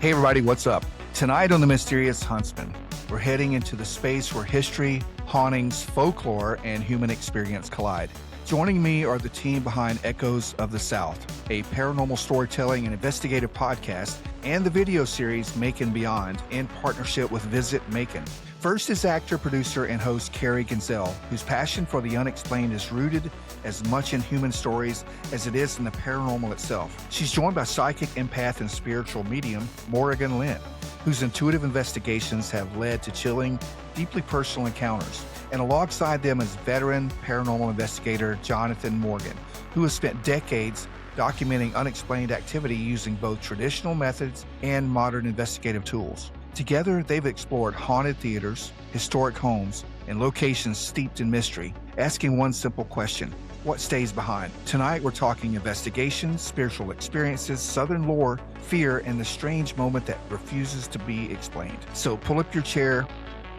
Hey everybody, what's up? Tonight on The Mysterious Huntsman, we're heading into the space where history, hauntings, folklore, and human experience collide. Joining me are the team behind Echoes of the South, a paranormal storytelling and investigative podcast, and the video series Macon Beyond in partnership with Visit Macon. First is actor, producer, and host Carrie Ginzel, whose passion for the unexplained is rooted as much in human stories as it is in the paranormal itself. She's joined by psychic, empath, and spiritual medium Morrighan Lynne, whose intuitive investigations have led to chilling, deeply personal encounters. And alongside them is veteran paranormal investigator Jonathan Morrighan, who has spent decades documenting unexplained activity using both traditional methods and modern investigative tools. Together, they've explored haunted theaters, historic homes, and locations steeped in mystery, asking one simple question: what stays behind? Tonight, we're talking investigations, spiritual experiences, southern lore, fear, and the strange moment that refuses to be explained. So pull up your chair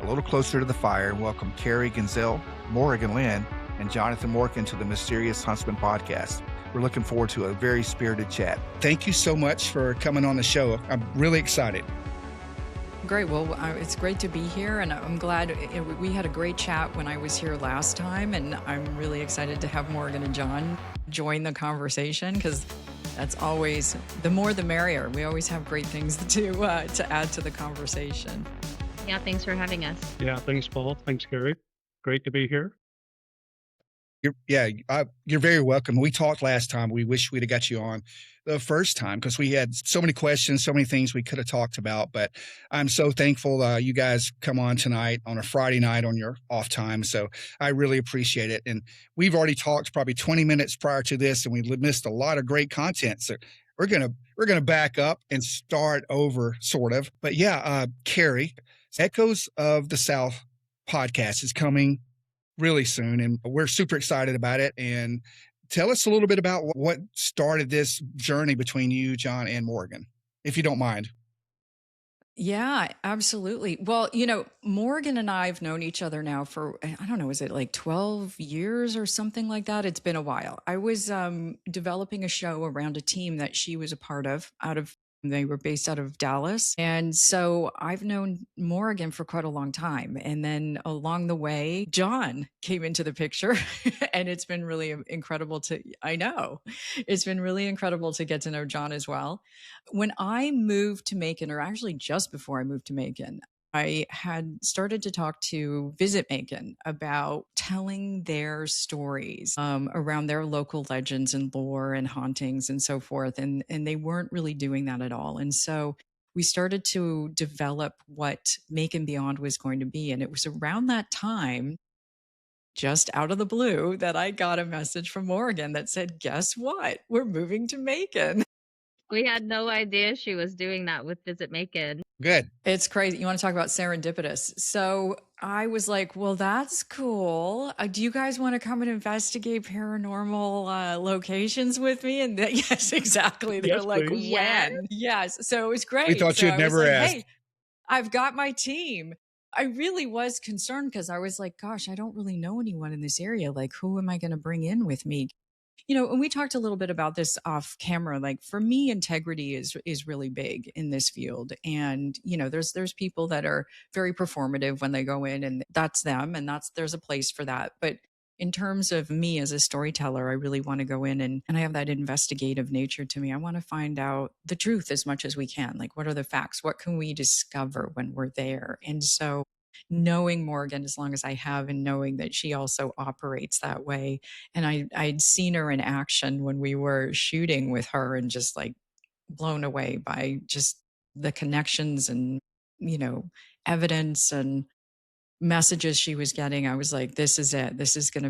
a little closer to the fire and welcome Carrie Ginzel, Morrighan Lynne, and Jonathan Morrighan to the Mysterious Huntsman podcast. We're looking forward to a very spirited chat. Thank you so much for coming on the show. I'm really excited. Great. Well, it's great to be here, and I'm glad we had a great chat when I was here last time, and I'm really excited to have Morrighan and John join the conversation, because that's always, the more the merrier. We always have great things to add to the conversation. Yeah, thanks for having us. Yeah, thanks, Paul. Thanks, Gary. Great to be here. You're very welcome. We talked last time. We wish we'd have got you on the first time because we had so many questions, so many things we could have talked about. But I'm so thankful you guys come on tonight on a Friday night on your off time. So I really appreciate it. And we've already talked probably 20 minutes prior to this, and we missed a lot of great content. So we're gonna back up and start over, sort of. But yeah, Carrie, Echoes of the South podcast is coming really soon, and we're super excited about it. And tell us a little bit about what started this journey between you, John, and Morrighan, if you don't mind. Yeah, absolutely. Well, Morrighan and I have known each other now for, I don't know, is it like 12 years or something like that? It's been a while. I was developing a show around a team that she was a part of they were based out of Dallas. And so I've known Morrighan for quite a long time. And then along the way, John came into the picture and it's been really incredible it's been really incredible to get to know John as well. When I moved to Macon, or actually just before I moved to Macon, I had started to talk to Visit Macon about telling their stories around their local legends and lore and hauntings and so forth. And they weren't really doing that at all. And so we started to develop what Macon Beyond was going to be. And it was around that time, just out of the blue, that I got a message from Morrighan that said, guess what? We're moving to Macon. We had no idea she was doing that with Visit Macon. Good. It's crazy. You want to talk about serendipitous. So I was like, well, that's cool. Do you guys want to come and investigate paranormal locations with me? And yes, exactly. They're Yes, like, please. when? Yes. So it was great. We thought so you'd never asked. Hey, I've got my team. I really was concerned because I was like, gosh, I don't really know anyone in this area. Like, who am I going to bring in with me? And we talked a little bit about this off camera. Like, for me, integrity is really big in this field. And, there's people that are very performative when they go in, and that's them, and there's a place for that. But in terms of me as a storyteller, I really want to go in and I have that investigative nature to me. I want to find out the truth as much as we can. Like, what are the facts? What can we discover when we're there? And so knowing Morrighan as long as I have, and knowing that she also operates that way. And I'd seen her in action when we were shooting with her, and just like blown away by just the connections and, evidence and messages she was getting. I was like, this is it. This is going to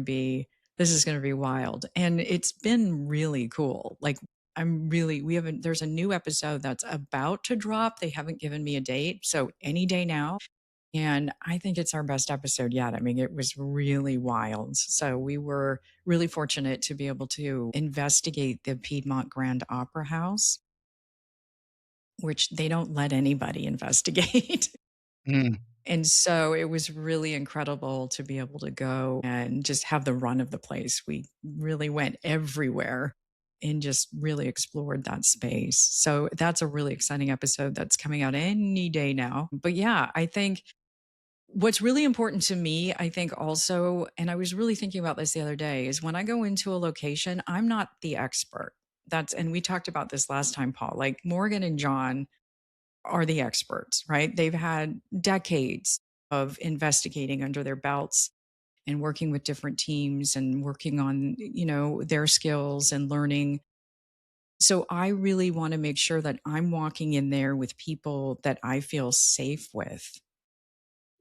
be wild. And it's been really cool. Like, there's a new episode that's about to drop. They haven't given me a date. So any day now. And I think it's our best episode yet. I mean, it was really wild. So we were really fortunate to be able to investigate the Piedmont Grand Opera House, which they don't let anybody investigate. Mm. And so it was really incredible to be able to go and just have the run of the place. We really went everywhere. and just really explored that space. So that's a really exciting episode that's coming out any day now. But yeah, I think what's really important to me, I think also, and I was really thinking about this the other day, is when I go into a location, I'm not the expert. And we talked about this last time, Paul. Like Morrighan and John are the experts, right? They've had decades of investigating under their belts and working with different teams and working on, their skills and learning. So I really want to make sure that I'm walking in there with people that I feel safe with.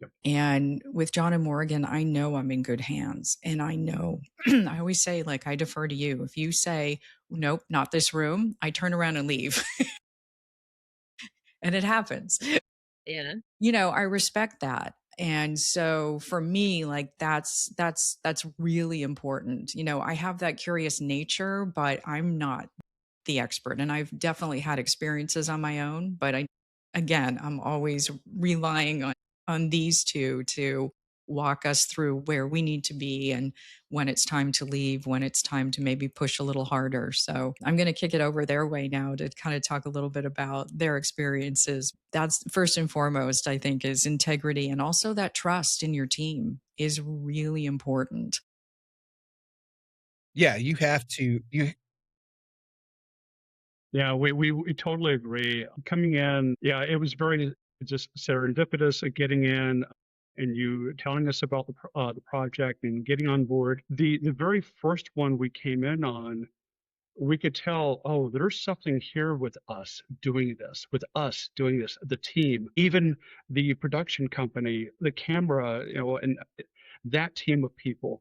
Yep. And with John and Morrighan, I know I'm in good hands. And I know, I always say, like, I defer to you. If you say, nope, not this room, I turn around and leave. And it happens. Yeah. I respect that. And so for me, like that's really important. I have that curious nature, but I'm not the expert. And I've definitely had experiences on my own, but again, I'm always relying on these two to walk us through where we need to be and when it's time to leave, when it's time to maybe push a little harder. So I'm going to kick it over their way now to kind of talk a little bit about their experiences. That's first and foremost, I think, is integrity, and also that trust in your team is really important. Yeah, you have to. Yeah, we totally agree. Coming in, yeah, it was very just serendipitous at getting in and you telling us about the project and getting on board. The very first one we came in on, we could tell, oh, there's something here with us doing this, the team, even the production company, the camera, and that team of people.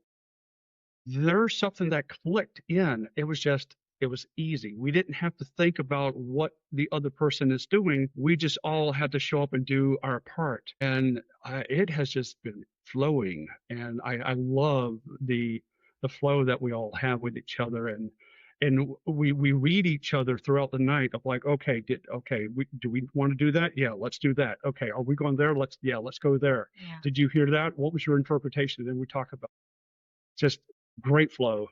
There's something that clicked in. It was easy. We didn't have to think about what the other person is doing. We just all had to show up and do our part. And it has just been flowing. And I love the flow that we all have with each other. And we read each other throughout the night of like, okay, do we want to do that? Yeah, let's do that. Okay, are we going there? Let's go there. Yeah. Did you hear that? What was your interpretation? And then we talk about just great flow.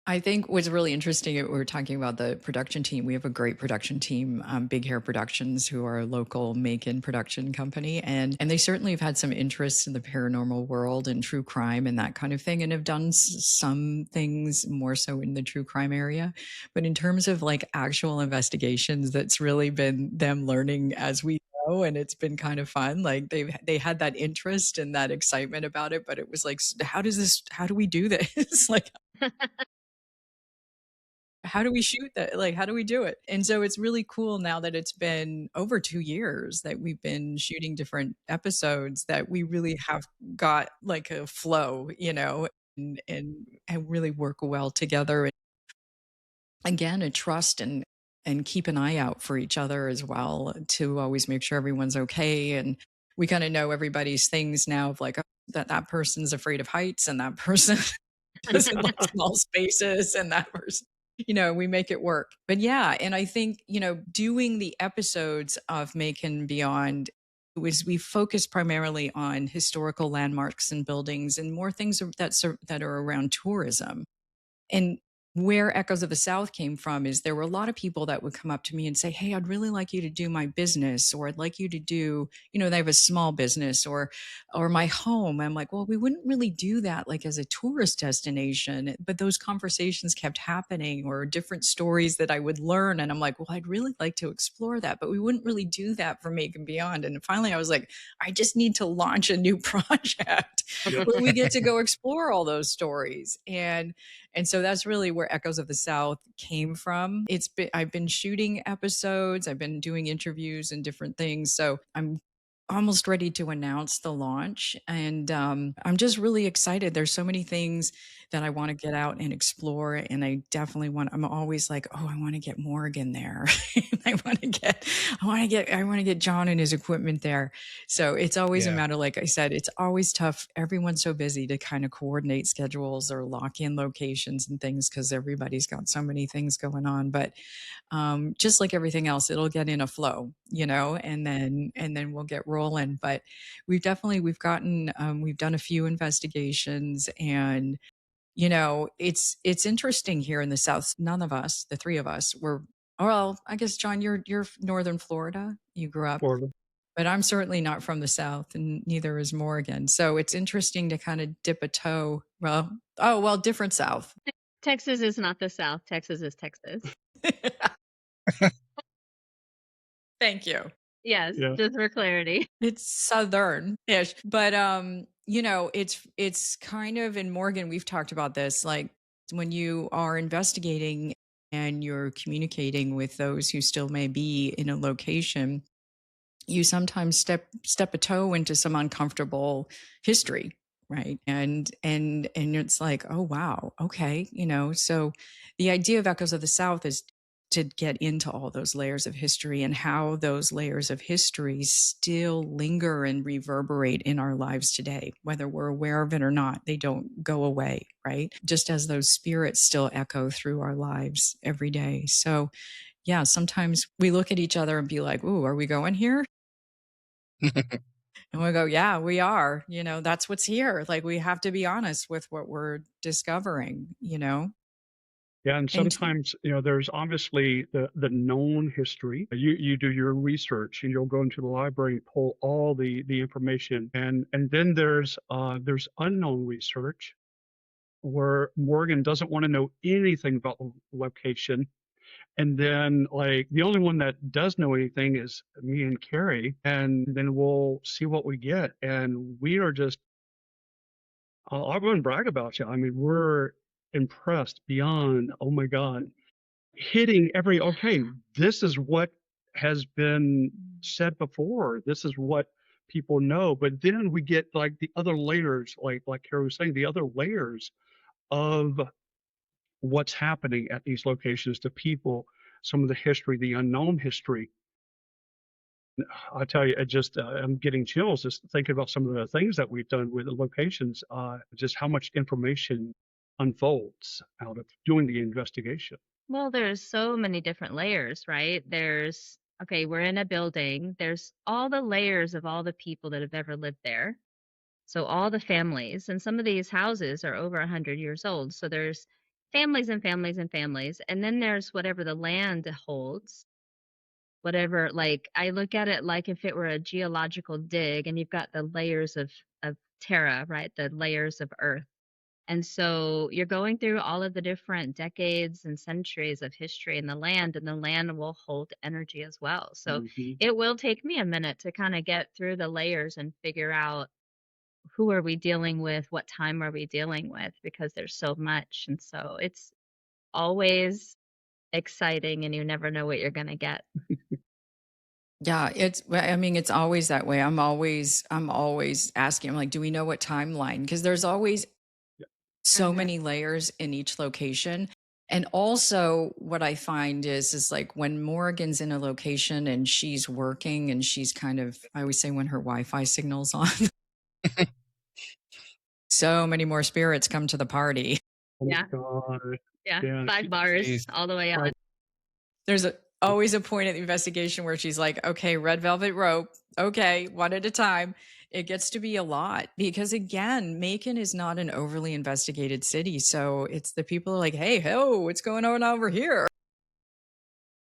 I think what's really interesting, we were talking about the production team. We have a great production team, Big Hair Productions, who are a local Macon production company. And they certainly have had some interest in the paranormal world and true crime and that kind of thing, and have done some things more so in the true crime area. But in terms of like actual investigations, that's really been them learning as we go, and it's been kind of fun. Like they had that interest and that excitement about it, but it was like, how do we do this? Like, how do we shoot that? Like, how do we do it? And so it's really cool now that it's been over 2 years that we've been shooting different episodes, that we really have got like a flow, and really work well together. Again, a trust and keep an eye out for each other as well, to always make sure everyone's okay. And we kind of know everybody's things now of like, oh, that person's afraid of heights, and that person doesn't like small spaces, and that person, we make it work. But yeah, and I think, doing the episodes of Macon Beyond was, we focus primarily on historical landmarks and buildings and more things that are around tourism. And where Echoes of the South came from is there were a lot of people that would come up to me and say, hey, I'd really like you to do my business, or I'd like you to do, they have a small business, or my home. I'm like, well, we wouldn't really do that like as a tourist destination. But those conversations kept happening, or different stories that I would learn. And I'm like, well, I'd really like to explore that, but we wouldn't really do that for Macon Beyond. And finally I was like, I just need to launch a new project where we get to go explore all those stories. And so that's really where Echoes of the South came from. I've been shooting episodes, I've been doing interviews and different things. So I'm almost ready to announce the launch. And I'm just really excited. There's so many things that I want to get out and explore. And I'm always like, oh, I want to get Morrighan there. I want to get John and his equipment there. So it's always a matter, like I said, it's always tough. Everyone's so busy to kind of coordinate schedules or lock in locations and things, because everybody's got so many things going on. But just like everything else, it'll get in a flow, and then we'll get rolling. But we've done a few investigations, and You know, it's interesting here in the South. None of us, the three of us, were, well, I guess John, you're Northern Florida. You grew up, Florida. but I'm certainly not from the South, and neither is Morrighan. So it's interesting to kind of dip a toe. Well, different South. Texas is not the South. Texas is Texas. Thank you. Yes, Yeah. just for clarity. It's Southern-ish, but you know, it's kind of in Morrighan. We've talked about this, like when you are investigating and you're communicating with those who still may be in a location, you sometimes step a toe into some uncomfortable history, right? And it's like, oh wow, okay, you know. So the idea of Echoes of the South is to get into all those layers of history and how those layers of history still linger and reverberate in our lives today, whether we're aware of it or not. They don't go away, right? Just as those spirits still echo through our lives every day. So yeah, sometimes we look at each other and be like, ooh, are we going here? And we go, yeah, we are. You know, that's what's here. Like, we have to be honest with what we're discovering, you know? Yeah, and And sometimes, there's obviously the known history. You do your research and you'll go into the library and pull all the information. And then there's unknown research where Morrighan doesn't want to know anything about the location. And then, like, the only one that does know anything is me and Carrie. And then we'll see what we get. And we are just, I'll go and brag about you. I mean, we're impressed beyond, oh my God, hitting okay, this is what has been said before. This is what people know. But then we get like the other layers, like Carrie was saying, the other layers of what's happening at these locations to people, some of the history, the unknown history. I tell you, I'm getting chills just thinking about some of the things that we've done with the locations, just how much information unfolds out of doing the investigation. Well, there's so many different layers, right? Okay, we're in a building. There's all the layers of all the people that have ever lived there. So all the families, and some of these houses are over 100 years old. So there's families and families and families. And then there's whatever the land holds, whatever, like I look at it like if it were a geological dig and you've got the layers of terra, right? The layers of earth. And so you're going through all of the different decades and centuries of history in the land, and the land will hold energy as well. So it will take me a minute to kind of get through the layers and figure out who are we dealing with, what time are we dealing with, because there's so much. And so it's always exciting, and you never know what you're going to get. yeah, I mean, it's always that way. I'm always asking, I'm like, do we know what timeline? Because there's always so many layers in each location. And also what I find is like when Morrigan's in a location and she's working and she's kind of, I always say when her Wi-Fi signal's on, so many more spirits come to the party. Yeah. God. Yeah. 5 bars all the way on. There's always a point at the investigation where she's like, okay, red velvet rope. Okay, one at a time. It gets to be a lot because, again, Macon is not an overly investigated city. So it's the people like, hey, what's going on over here?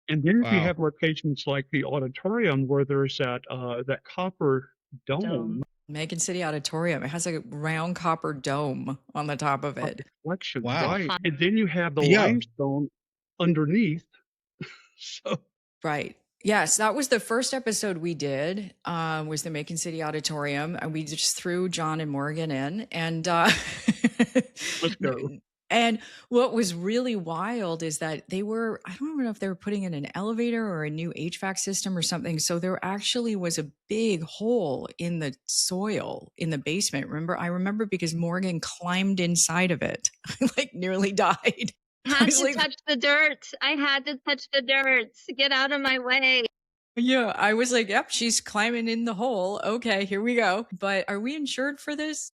And then if you have locations like the auditorium where there's that copper dome. Macon City Auditorium. It has a round copper dome on the top of it. Reflection, right. And then you have the limestone underneath. So right. Yes, that was the first episode we did, was the Macon City Auditorium. And we just threw John and Morrighan in. And let's go. And what was really wild is that I don't even know if they were putting in an elevator or a new HVAC system or something. So there actually was a big hole in the soil in the basement. I remember because Morrighan climbed inside of it, like nearly died. I had to touch the dirt. I had to touch the dirt. Get out of my way. Yeah, I was like, yep, she's climbing in the hole. Okay, here we go. But are we insured for this?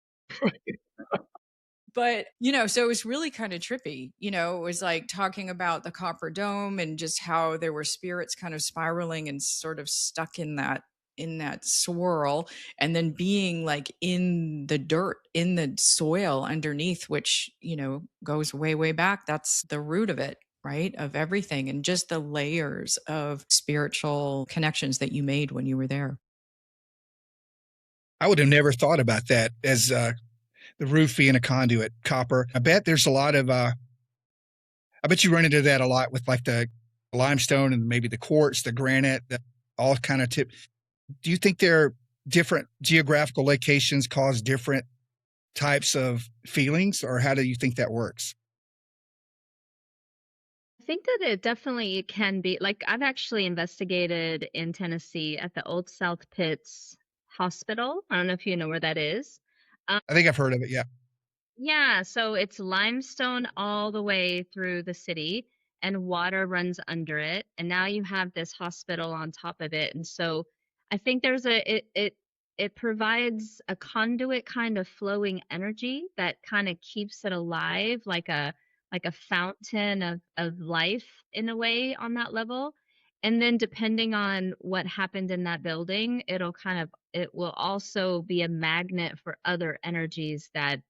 But, so it was really kind of trippy. It was like talking about the copper dome and just how there were spirits kind of spiraling and sort of stuck in that in that swirl, and then being like in the dirt, in the soil underneath, which, goes way, way back. That's the root of it, right? Of everything, and just the layers of spiritual connections that you made when you were there. I would have never thought about that as the roof being a conduit, copper. I bet there's a lot of, I bet you run into that a lot with like the limestone and maybe the quartz, the granite, all kind of tip. Do you think there are different geographical locations cause different types of feelings, or how do you think that works? I think that it definitely can be like I've actually investigated in Tennessee at the Old South Pits Hospital. I don't know if you know where that is. I think I've heard of it. Yeah. Yeah, so it's limestone all the way through the city and water runs under it. And now you have this hospital on top of it. And so I think there's it provides a conduit kind of flowing energy that kind of keeps it alive like a fountain of life in a way on that level. And then depending on what happened in that building, it will also be a magnet for other energies that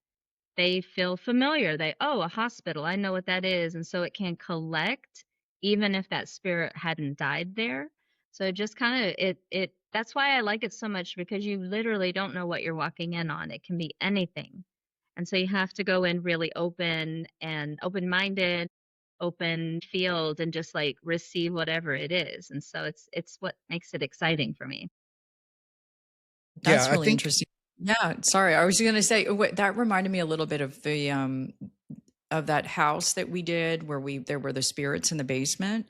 they feel familiar. "Oh, a hospital, I know what that is," and so it can collect even if that spirit hadn't died there. So it just kinda it that's why I like it so much because you literally don't know what you're walking in on. It can be anything. And so you have to go in really open and open-minded, open field, and just, like, receive whatever it is. And so it's what makes it exciting for me. Yeah. That's I really think, interesting. Yeah, sorry. I was going to say that reminded me a little bit of the of that house that we did where there were the spirits in the basement,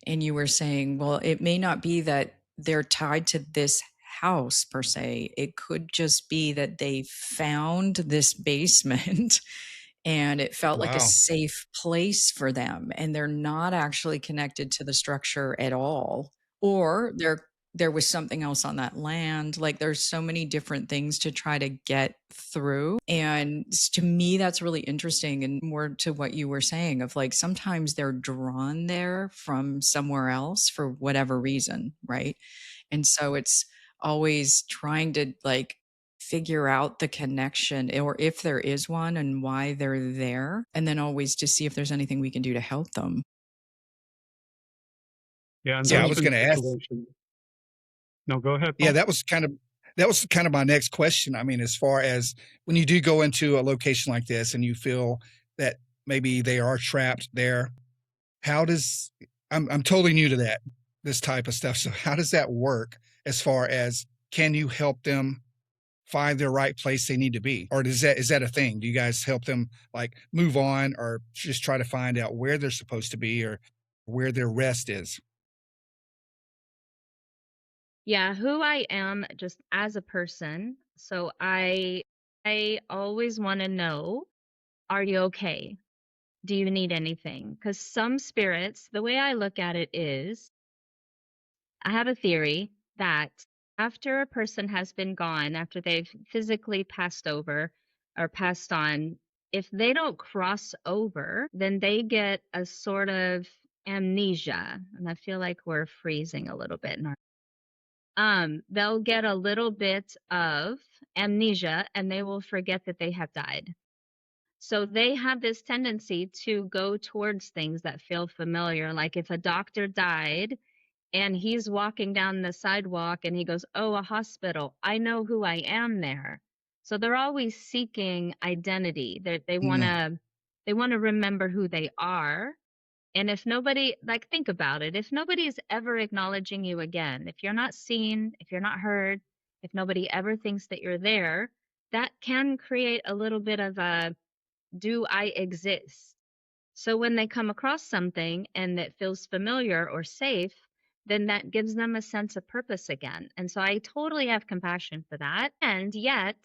and you were saying, well, it may not be that they're tied to this house per se. It could just be that they found this basement and it felt like a wow. safe place for them, and they're not actually connected to the structure at all, or there was something else on that land. Like, there's so many different things to try to get through, and to me that's really interesting, and more to what you were saying of like sometimes they're drawn there from somewhere else for whatever reason, right? And so it's always trying to like figure out the connection, or if there is one, and why they're there, and then always to see if there's anything we can do to help them. Yeah, and So Yeah. I there's you was been going to ask. situations. No, go ahead, Yeah. Paul. That was kind of my next question. I mean, as far as when you do go into a location like this and you feel that maybe they are trapped there, how does I'm totally new to this type of stuff. So how does that work as far as can you help them find their right place they need to be? Or is that a thing? Do you guys help them like move on or just try to find out where they're supposed to be or where their rest is? Yeah, who I am just as a person. So I always want to know, are you okay? Do you need anything? Cuz some spirits, the way I look at it is, I have a theory that after a person has been gone, after they've physically passed over or passed on, if they don't cross over, then they get a sort of amnesia. And I feel like we're freezing a little bit in our they'll get a little bit of amnesia and they will forget that they have died. So they have this tendency to go towards things that feel familiar. Like if a doctor died and he's walking down the sidewalk and he goes, "Oh, a hospital. I know who I am there." So they're always seeking identity. They want Mm, to remember who they are. And if nobody, like, think about it, if nobody's ever acknowledging you again, if you're not seen, if you're not heard, if nobody ever thinks that you're there, that can create a little bit of a do I exist? So when they come across something and it feels familiar or safe, then that gives them a sense of purpose again. And so I totally have compassion for that. And yet,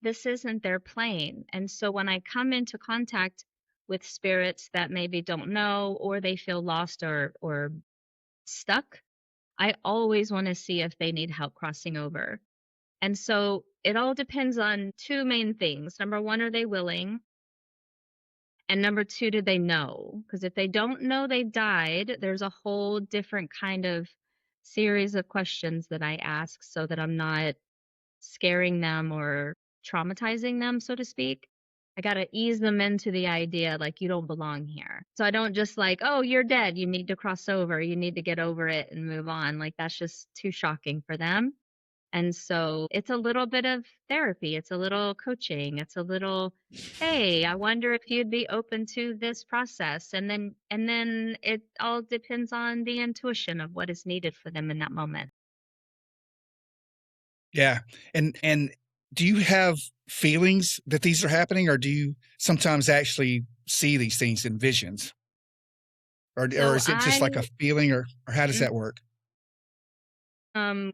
this isn't their plane. And so when I come into contact with spirits that maybe don't know or they feel lost or stuck, I always want to see if they need help crossing over. And so it all depends on two main things. Number one, are they willing? And number 2, do they know? Because if they don't know they died, there's a whole different kind of series of questions that I ask so that I'm not scaring them or traumatizing them, so to speak. I got to ease them into the idea like you don't belong here. So I don't just like, oh, you're dead. You need to cross over. You need to get over it and move on. Like that's just too shocking for them. And so it's a little bit of therapy. It's a little coaching. It's a little, hey, I wonder if you'd be open to this process. And then it all depends on the intuition of what is needed for them in that moment. Yeah. And do you have feelings that these are happening, or do you sometimes actually see these things in visions? Or So is it just I like a feeling, or how does that work?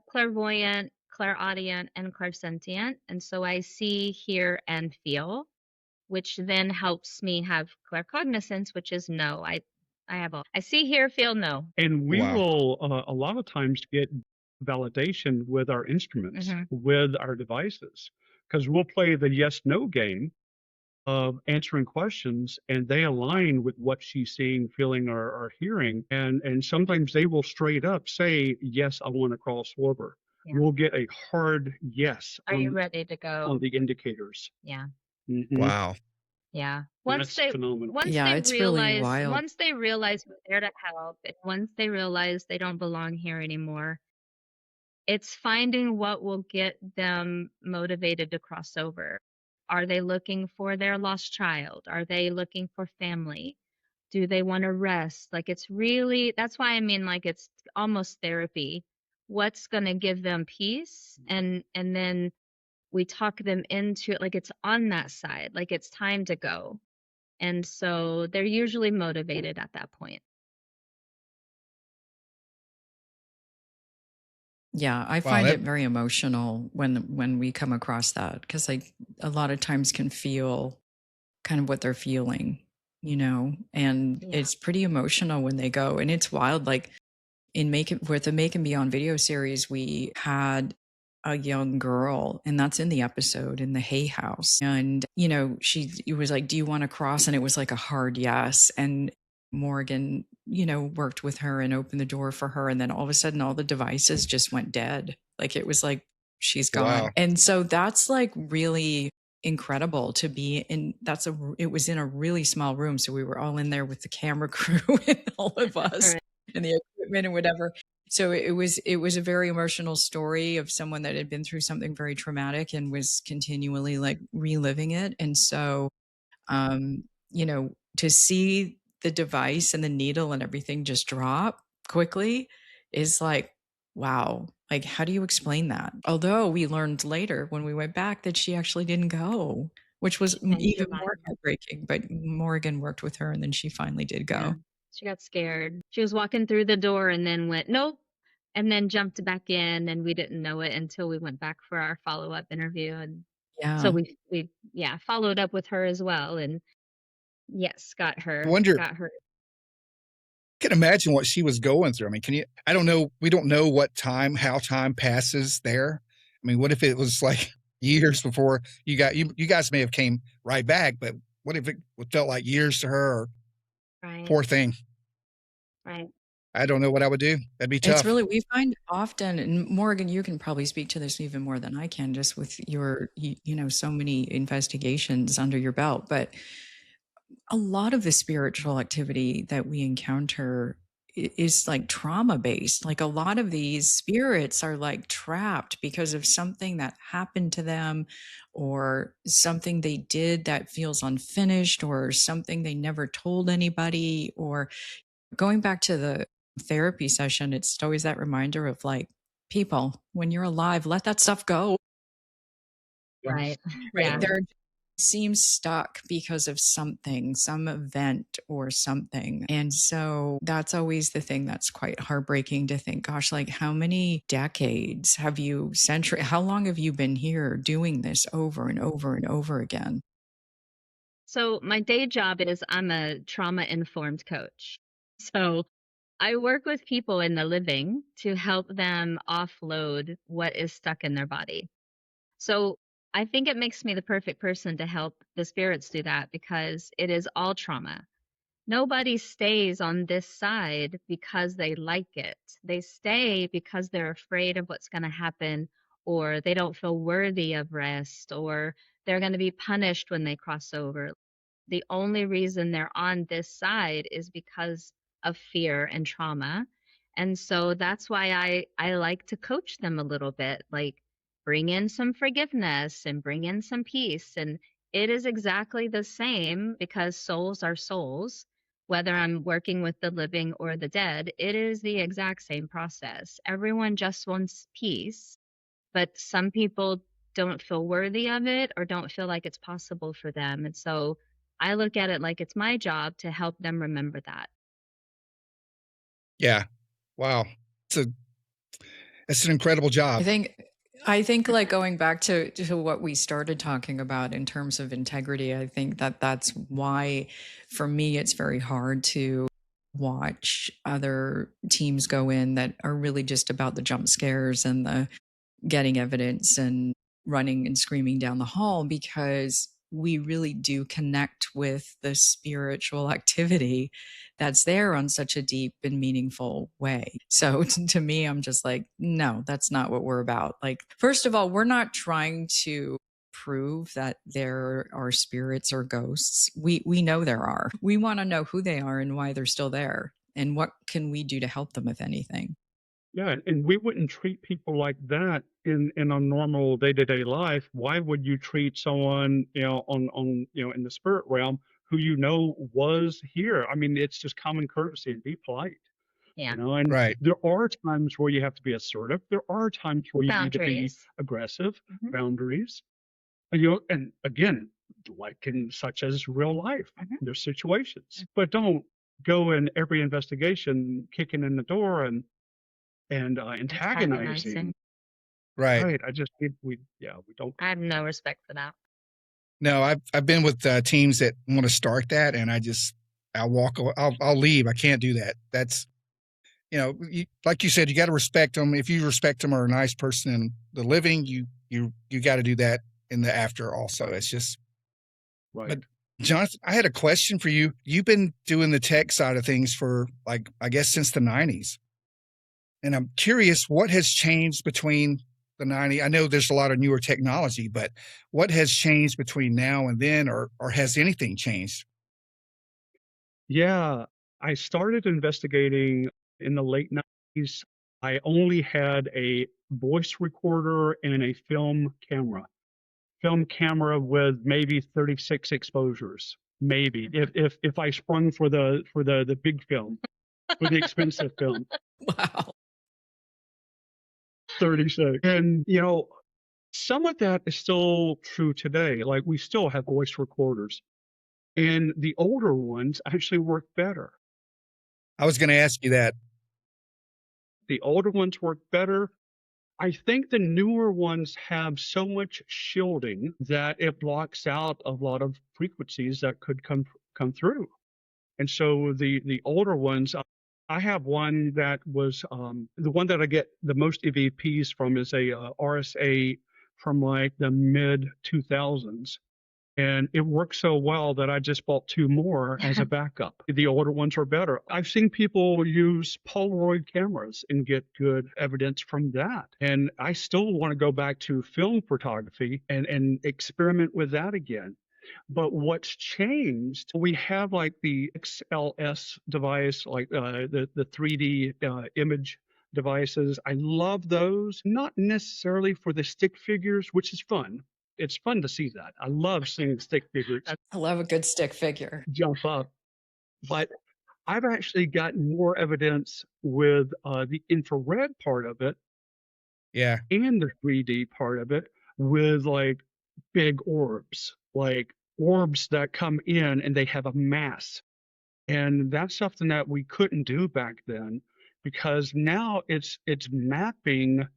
clairvoyant, clairaudient, and clairsentient. And so I see, hear, and feel, which then helps me have claircognizance, which is no. I have all. I see, hear, feel, no. And we Wow. will a lot of times get validation with our instruments, Mhm. with our devices, because we'll play the yes no game of answering questions, and they align with what she's seeing, feeling, or hearing. And sometimes they will straight up say, yes, I want to cross over. Yeah. We'll get a hard yes Are you on ready to on go? the indicators. Yeah. Mhm. Wow. Yeah. And that's phenomenal. Yeah, it's really wild. Once they realize we're there to help, and once they realize they don't belong here anymore, it's finding what will get them motivated to cross over. Are they looking for their lost child? Are they looking for family? Do they want to rest? Like it's really, that's why I mean like it's almost therapy. What's going to give them peace? And then we talk them into it like it's on that side, like it's time to go. And so they're usually motivated at that point. Yeah, I Wow. find it very emotional when we come across that because I a lot of times can feel kind of what they're feeling, and Yeah. it's pretty emotional when they go, and it's wild. Like in Macon, with the Macon Beyond video series, we had a young girl, and that's in the episode in the Hay House, and it was like, "Do you want to cross?" And it was like a hard yes, and Morrighan, worked with her and opened the door for her. And then all of a sudden, all the devices just went dead. Like it was like, she's gone. Wow. And so that's like really incredible to be in. It was in a really small room. So we were all in there with the camera crew and all of us Right. and the equipment and whatever. So it was a very emotional story of someone that had been through something very traumatic and was continually like reliving it. And so um, to see the device and the needle and everything just drop quickly is like, wow. Like, how do you explain that? Although we learned later when we went back that she actually didn't go, which was She changed her even more mind. heartbreaking. But Morrighan worked with her and then she finally did Yeah. go. She got scared. She was walking through the door and then went, nope, and then jumped back in, and we didn't know it until we went back for our follow-up interview. And so Yeah. we followed up with her as well, and yes, I wonder, got her. can imagine what she was going through. I mean, I don't know. We don't know how time passes there. I mean, what if it was like years before you guys may have came right back, but what if it felt like years to her? Or, Right, poor thing. right. I don't know what I would do. That'd be It's tough. really, we find often, and Morrighan, you can probably speak to this even more than I can, just with your, so many investigations under your belt. But a lot of the spiritual activity that we encounter is like trauma based. Like a lot of these spirits are like trapped because of something that happened to them or something they did that feels unfinished or something they never told anybody. Or going back to the therapy session, it's always that reminder of like, people, when you're alive, let that stuff go. Right. Right. Yeah. They're seems stuck because of something, some event or something. And so that's always the thing that's quite heartbreaking to think, gosh, like how many decades how long have you been here doing this over and over and over again? So my day job is I'm a trauma informed coach. So I work with people in the living to help them offload what is stuck in their body. So I think it makes me the perfect person to help the spirits do that because it is all trauma. Nobody stays on this side because they like it. They stay because they're afraid of what's going to happen, or they don't feel worthy of rest, or they're going to be punished when they cross over. The only reason they're on this side is because of fear and trauma. And so that's why I like to coach them a little bit, like bring in some forgiveness and bring in some peace. And it is exactly the same because souls are souls. Whether I'm working with the living or the dead, it is the exact same process. Everyone just wants peace, but some people don't feel worthy of it or don't feel like it's possible for them. And so I look at it like it's my job to help them remember that. Yeah. Wow. It's an incredible job. I think like going back to what we started talking about in terms of integrity, I think that that's why for me it's very hard to watch other teams go in that are really just about the jump scares and the getting evidence and running and screaming down the hall, because we really do connect with the spiritual activity that's there on such a deep and meaningful way. So to me, I'm just like, no, that's not what we're about. Like, first of all, we're not trying to prove that there are spirits or ghosts. We know there are. We want to know who they are and why they're still there, and what can we do to help them, if anything. Yeah, and we wouldn't treat people like that in a normal day-to-day life. Why would you treat someone, on in the spirit realm who was here? I mean, it's just common courtesy and be polite, Yeah. and Right. there are times where you have to be assertive. There are times where you need to be Boundaries. aggressive, Mhm. boundaries. And again, like in such as real life, Mhm. there's situations, but don't go in every investigation kicking in the door and antagonizing. Right. Right. We don't. I have no respect for that. No, I've been with teams that want to start that, and I'll leave. I can't do that. That's, like you said, you got to respect them. If you respect them or a nice person in the living, you got to do that in the after also. It's just, Right. but Jonathan, I had a question for you. You've been doing the tech side of things for, like, I guess since the 90s. And I'm curious, what has changed between the 90s? I know there's a lot of newer technology, but what has changed between now and then, or has anything changed? Yeah. I started investigating in the late 90s. I only had a voice recorder and a film camera with maybe 36 exposures. Maybe if I sprung for the big film, for the expensive film, Wow. 36. And some of that is still true today. Like we still have voice recorders, and the older ones actually work better. I was going to ask you that. The older ones work better. I think the newer ones have so much shielding that it blocks out a lot of frequencies that could come through. And so the older ones, I have one that was the one that I get the most EVPs from is a RSA from like the mid 2000s. And it worked so well that I just bought two more as a backup. The older ones are better. I've seen people use Polaroid cameras and get good evidence from that. And I still want to go back to film photography and experiment with that again. But what's changed, we have like the XLS device, like the 3D image devices. I love those, not necessarily for the stick figures, which is fun. It's fun to see that. I love seeing stick figures I love a good stick figure. jump up. But I've actually gotten more evidence with the infrared part of it Yeah. and the 3D part of it with like big orbs, like orbs that come in and they have a mass. And that's something that we couldn't do back then, because now it's mapping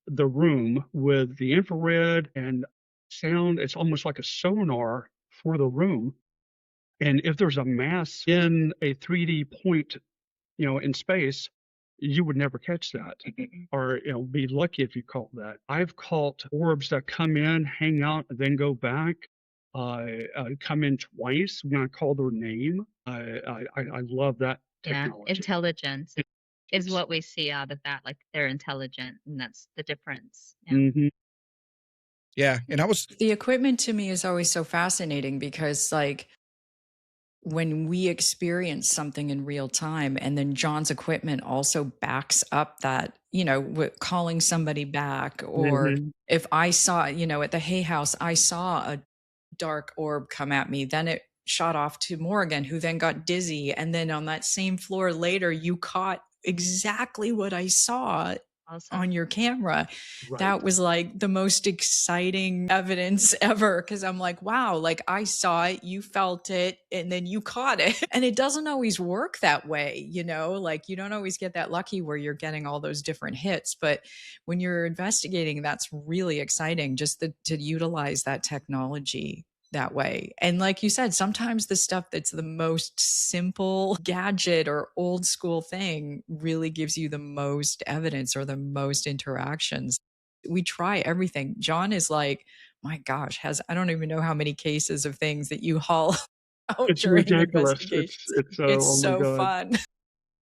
the room with the infrared and sound. It's almost like a sonar for the room. And if there's a mass in a 3D point, in space, you would never catch that, or be lucky if you caught that. I've caught orbs that come in, hang out, and then go back. come in twice when I call their name. I love that Yeah, technology. intelligence is what we see out of that. Like they're intelligent, and that's the difference. Yeah. Mm-hmm. Yeah. And I was, The equipment to me is always so fascinating because, like, when we experience something in real time and then John's equipment also backs up that, calling somebody back, or Mm-hmm. if I saw, at the Hay House, I saw a dark orb come at me, then it shot off to Morrighan, who then got dizzy. And then on that same floor later, you caught exactly what I saw Awesome. on your camera. Right. That was like the most exciting evidence ever, because I'm like, wow, like I saw it, you felt it, and then you caught it. And it doesn't always work that way, like you don't always get that lucky where you're getting all those different hits. But when you're investigating, that's really exciting, just to utilize that technology that way. And like you said, sometimes the stuff that's the most simple gadget or old school thing really gives you the most evidence or the most interactions. We try everything. John is like, my gosh, I don't even know how many cases of things that you haul out It's during ridiculous. investigations. It's so, It's oh my so God. fun.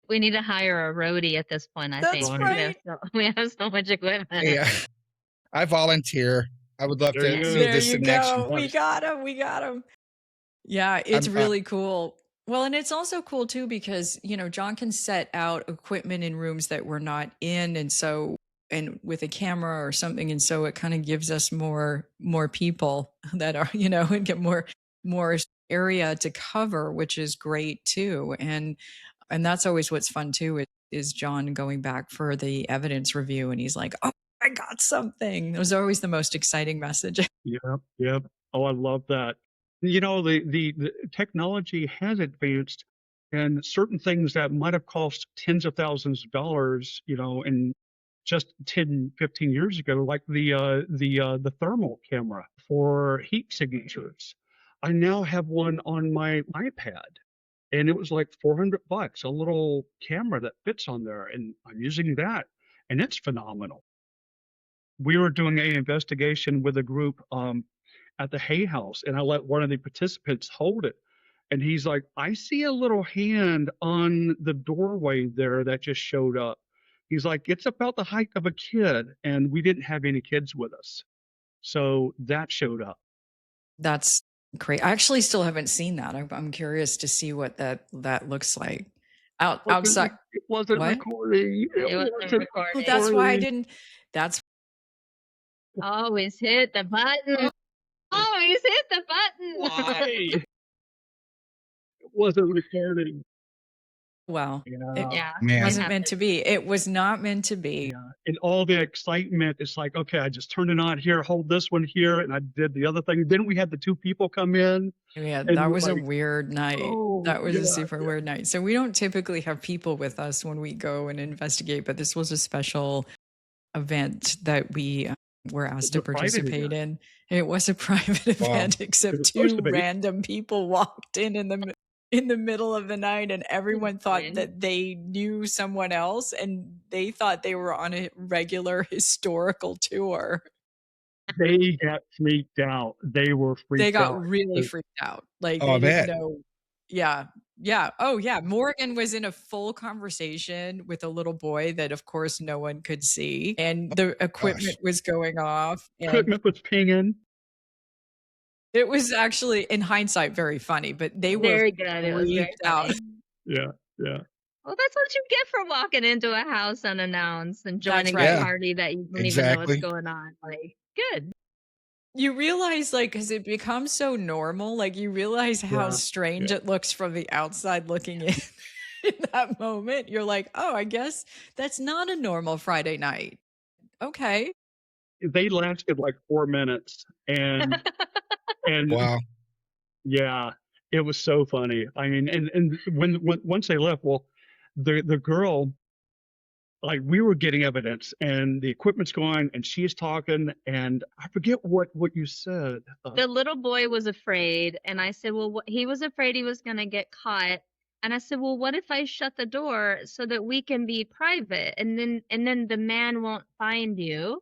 We need to hire a roadie at this point, I That's think. right. We have so much equipment. yeah, I volunteer. I would love There to you go. see There this you in action. go. We got him. We got him. Yeah, it's I'm, really cool. Well, and it's also cool too because, John can set out equipment in rooms that we're not in, and with a camera or something, and so it kind of gives us more people that are, and get more area to cover, which is great too. And that's always what's fun too, is John going back for the evidence review and he's like, "Oh, I got something." It was always the most exciting message. Yep, yep. Oh, I love that. The technology has advanced, and certain things that might have cost tens of thousands of dollars, in just 10, 15 years ago, like the thermal camera for heat signatures. I now have one on my iPad, and it was like $400, a little camera that fits on there, and I'm using that, and it's phenomenal. We were doing a investigation with a group at the Hay House, and I let one of the participants hold it. And he's like, I see a little hand on the doorway there that just showed up. He's like, it's about the height of a kid, and we didn't have any kids with us. So that showed up. That's great. I actually still haven't seen that. I'm curious to see what that looks like. Outside. It wasn't What? recording. It wasn't Well, recording. that's why I didn't. That's Always hit the button. Always hit the button. Why? It wasn't recording. well. It Yeah. Man. wasn't meant to be. It was not meant to be. Yeah. And all the excitement, it's like, okay, I just turned it on here, hold this one here, and I did the other thing. Then we had the two people come in. Yeah, And that we're was a like, weird night. oh, That was a yeah, super weird night. So we don't typically have people with us when we go and investigate, but this was a special event that we were asked to a private participate event. in. It was a private Wow. event, It except was supposed two to be. random people walked in the middle of the night, and everyone thought Insane. that they knew someone else, and they thought they were on a regular historical tour. They got freaked out. They were freaked They got out. really freaked out. Like, Oh, I they didn't bet. know. Yeah. Yeah. Oh, yeah. Morrighan was in a full conversation with a little boy that, of course, no one could see. And the equipment was going off. And Equipment was pinging. it was actually, in hindsight, very funny, but they were Very good. It was very freaked out. funny. Yeah, yeah. Well, that's what you get for walking into a house unannounced and joining right. a Yeah, party that you don't even know what's exactly. going on. Like, good. You realize, like, because it becomes so normal, like, you realize how Yeah, strange it looks from the outside looking in. In that moment, you're like, oh, I guess that's not a normal Friday night. Okay. They lasted like 4 minutes, and Wow. yeah, it was so funny. I mean, and when once they left, well, the girl, like, we were getting evidence, and the equipment's going, and she's talking, and I forget what you said. The little boy was afraid, and I said, well, he was afraid he was going to get caught. And I said, well, what if I shut the door so that we can be private, and then the man won't find you?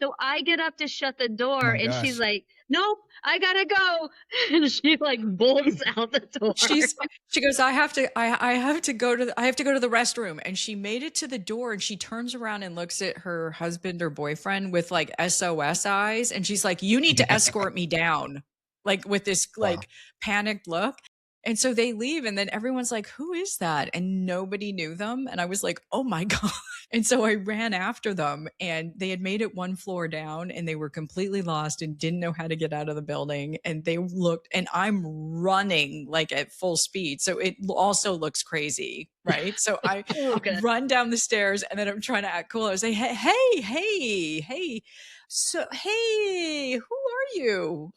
So I get up to shut the Oh door my and she's gosh. like, nope, I gotta go. And she like bolts out the door. She goes, I have to go to the restroom. And she made it to the door and she turns around and looks at her husband or boyfriend with like SOS eyes. And she's like, you need to escort me down, like with this Wow. like panicked look. And so they leave and then everyone's like, who is that? And nobody knew them. And I was like, oh my God. And so I ran after them and they had made it one floor down and they were completely lost and didn't know how to get out of the building. And they looked, and I'm running like at full speed. So it also looks crazy, right? So I Oh, good. run down the stairs and then I'm trying to act cool. I say, hey. So, hey, who are you?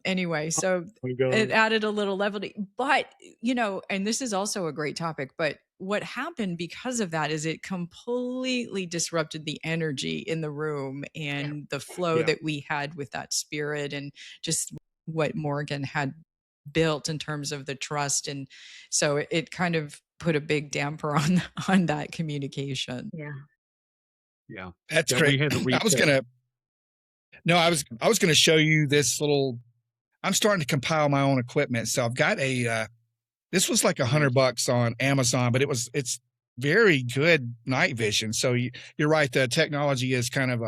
Anyway, so my it God. added a little levity. But, and this is also a great topic, but what happened because of that is it completely disrupted the energy in the room and the flow Yeah. that we had with that spirit and just what Morrighan had built in terms of the trust. And so it kind of put a big damper on that communication. Yeah. Yeah. That's Yeah, great. we had to I was gonna show you this little. I'm starting to compile my own equipment, so I've got a. This was like $100 on Amazon, but it's very good night vision. So you're right. The technology is kind of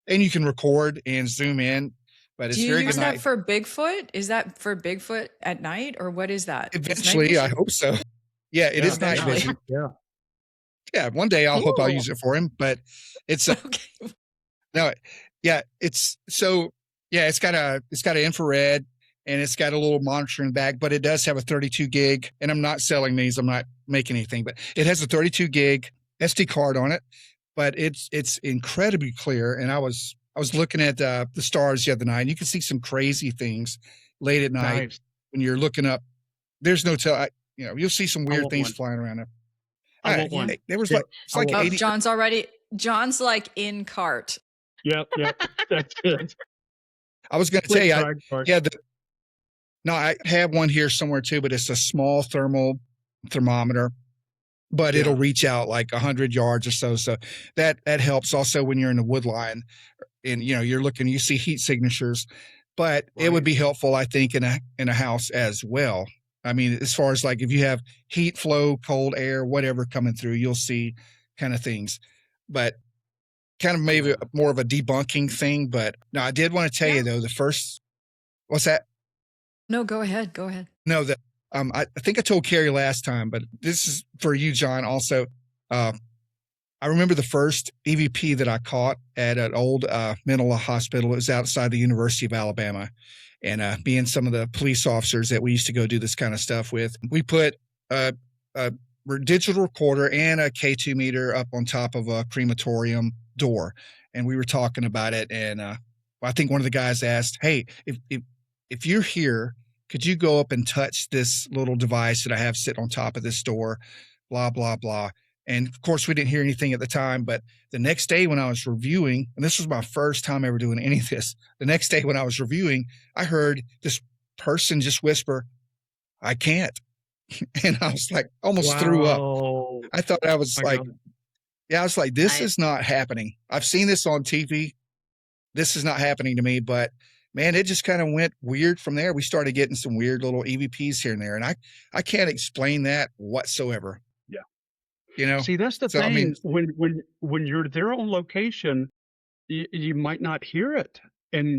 and you can record and zoom in, but it's Do you very use good that night. for Bigfoot? Is that for Bigfoot at night or what is that? It's night Eventually, I vision? hope so. Yeah, it Yeah, is night Eventually. vision. Yeah. Yeah, one day I'll hope I'll Cool. use it for him, but it's Okay. no, yeah, it's so yeah, it's got an infrared and it's got a little monitoring back, but it does have a 32 gig. And I'm not selling these, I'm not making anything, but it has a 32 gig SD card on it. But it's incredibly clear. And I was looking at the stars the other night, and you can see some crazy things late at night Nice. when you're looking up. There's no tell, you'll see some I weird want things one. flying around. I want one. There was Yeah, like it's I like want one. 80. John's like in cart. Yep. That's it. I was going to tell you, no, I have one here somewhere too, but it's a small thermal thermometer, but it'll reach out like 100 yards or so. So that helps also when you're in the wood line and you're looking, you see heat signatures, but it would be helpful, I think, in a house as well. I mean, as far as like if you have heat flow, cold air, whatever coming through, you'll see kind of things. But kind of maybe more of a debunking thing. But no, I did want to tell you though, what's that? No, go ahead. No, that I think I told Carrie last time, but this is for you, John. Also, I remember the first EVP that I caught at an old mental hospital. It was outside the University of Alabama, and being some of the police officers that we used to go do this kind of stuff with, we put a digital recorder and a K2 meter up on top of a crematorium door, and we were talking about it. And I think one of the guys asked, "Hey, if you're here, could you go up and touch this little device that I have sitting on top of this door?" Blah blah blah. And of course, we didn't hear anything at the time. But the next day, when I was reviewing, and this was my first time ever doing any of this, the next day when I was reviewing, I heard this person just whisper, "I can't," and I was like, almost threw up. I thought I was like, I was like, this is not happening. I've seen this on TV. This is not happening to me. But man, it just kind of went weird from there. We started getting some weird little EVPs here and there, and I can't explain that whatsoever. See, that's the thing. I mean, when you're there on location, you might not hear it,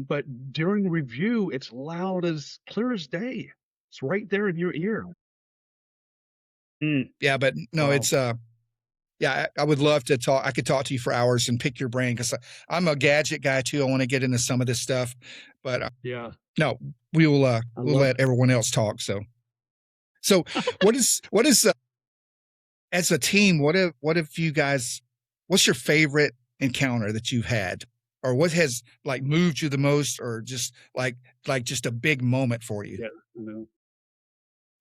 but during review, it's loud as clear as day. It's right there in your ear. Yeah, but no, it's yeah, I would love to talk. I could talk to you for hours and pick your brain because I'm a gadget guy too. I want to get into some of this stuff, but no, we'll let everyone else talk. So what is as a team, what have you guys, what's your favorite encounter that you've had? Or what has like moved you the most, or just like just a big moment for you?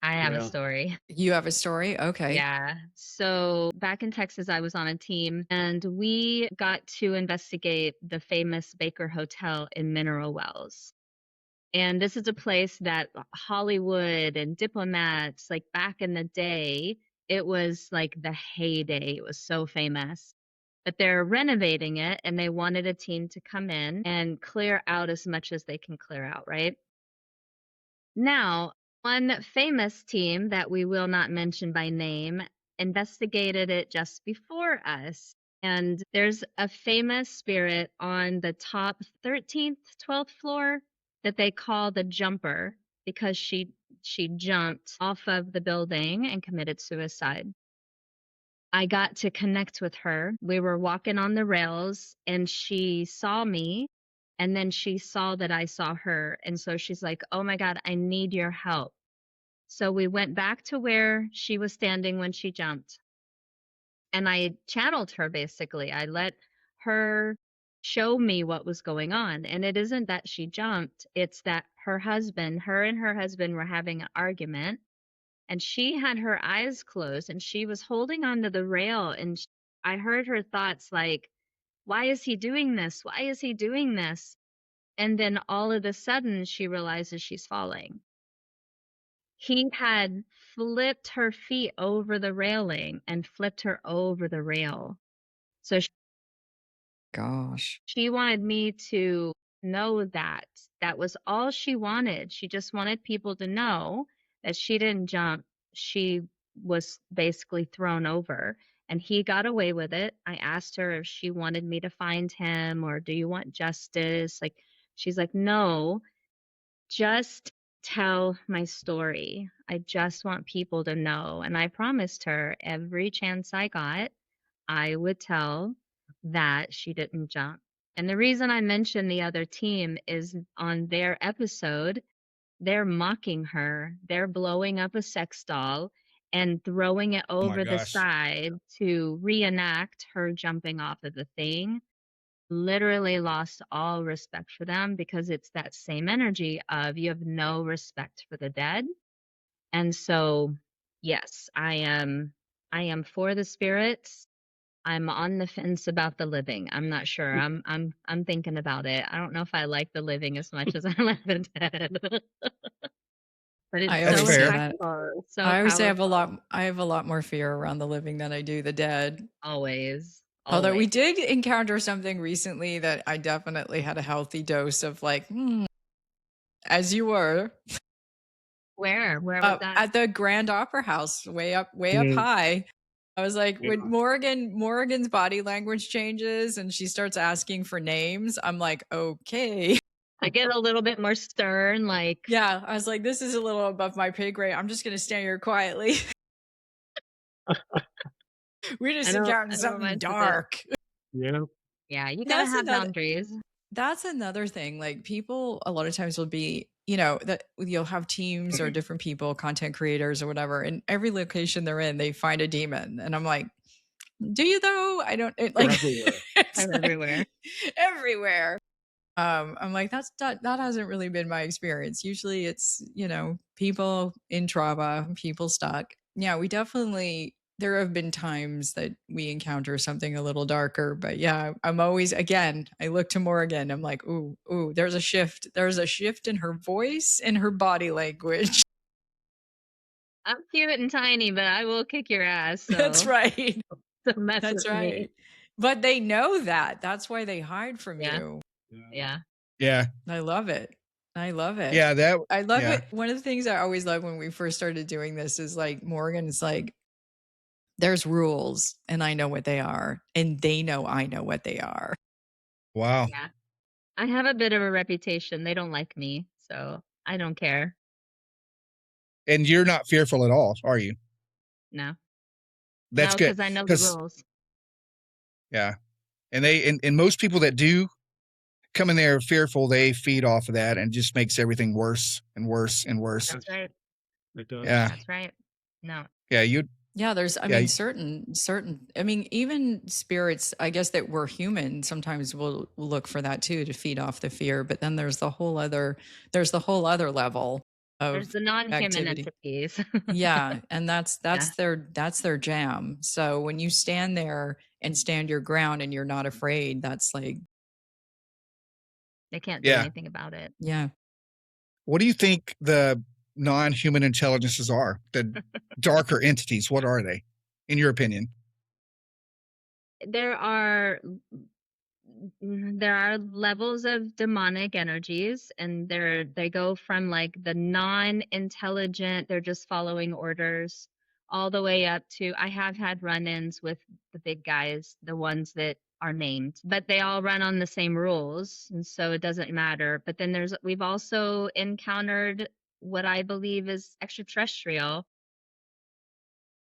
I have a story. You have a story? Okay. Yeah. So back in Texas, I was on a team and we got to investigate the famous Baker Hotel in Mineral Wells. And this is a place that Hollywood and diplomats, like back in the day, it was like the heyday. It was so famous. but they're renovating it and they wanted a team to come in and clear out as much as they can clear out, right? Now, one famous team that we will not mention by name investigated it just before us. And there's a famous spirit on the top 13th, 12th floor that they call the jumper because she jumped off of the building and committed suicide. I got to connect with her. We were walking on the rails and she saw me and then she saw that I saw her. And so she's like, "Oh my God, I need your help." So we went back to where she was standing when she jumped. And I channeled her basically. I let her show me what was going on. And it isn't that she jumped, it's that her and her husband were having an argument. And she had her eyes closed and she was holding onto the rail. And I heard her thoughts like, "Why is he doing this? Why is he doing this?" And then all of a sudden she realizes she's falling. He had flipped her feet over the railing and flipped her over the rail. So Gosh. she wanted me to know that. That was all she wanted. She just wanted people to know that she didn't jump. She was basically thrown over and he got away with it. I asked her if she wanted me to find him or do you want justice? Like, she's like, "No, just tell my story. I just want people to know." And I promised her every chance I got, I would tell that she didn't jump. And the reason I mentioned the other team is on their episode, they're mocking her. They're blowing up a sex doll and throwing it Oh my over the gosh. side to reenact her jumping off of the thing. Literally lost all respect for them because it's that same energy of you have no respect for the dead. And so, yes, I am for the spirits. I'm on the fence about the living. I'm not sure. I'm thinking about it. I don't know if I like the living as much as I like the dead. But I it's That's so always say fair. that. impactful, so I always say powerful. I have a lot more fear around the living than I do the dead. Always. Although we Always. did encounter something recently that I definitely had a healthy dose of like, as you were, Where? Where was that? at the Grand Opera House, way up Mm, high. I was like, yeah. when Morrigan's body language changes and she starts asking for names, I'm like, okay. I get a little bit more stern, like, Yeah, I was like, this is a little above my pay grade. I'm just gonna stand here quietly. We just encountered I don't something mess with it. dark. Yeah. Yeah, you gotta That's have another boundaries. that's another thing. Like people a lot of times will be, that you'll have teams or different people, content creators or whatever, and every location they're in, they find a demon. And I'm like, do you though? I don't They're like everywhere. it's I'm like everywhere. everywhere. I'm like, that hasn't really been my experience. Usually it's, people in trauma, people stuck. Yeah, there have been times that we encounter something a little darker, but yeah, I'm always, again, I look to Morrighan. I'm like, ooh, there's a shift. There's a shift in her voice and her body language. I'm cute and tiny, but I will kick your ass. That's So right. don't mess That's with me. right. But they know that. That's why they hide from Yeah. you. Yeah. Yeah. I love it. I love it. Yeah. I love Yeah. it. One of the things I always love when we first started doing this is like Morrighan's like, there's rules and I know what they are. And they know I know what they are. Wow. Yeah. I have a bit of a reputation. They don't like me, so I don't care. And you're not fearful at all, are you? No. That's No, good. because I know the Because, rules. yeah. And most people that do come in there fearful, they feed off of that and just makes everything worse and worse and worse. That's right. It does. Yeah. That's right. No. Yeah. Yeah, there's Yeah. certain even spirits, I guess, that we're human sometimes will look for that too to feed off the fear, but then there's the whole other level There's of the non-human activity. entities. Yeah, and that's their jam. So when you stand there and stand your ground and you're not afraid, that's like, They can't do Yeah. anything about it. yeah. What do you think the non-human intelligences are? The darker entities, what are they, in your opinion? there are there are levels of demonic energies, and they go from like the non-intelligent, they're just following orders, all the way up to I have had run-ins with the big guys, the ones that are named, but they all run on the same rules, and so it doesn't matter. But then we've also encountered what I believe is extraterrestrial.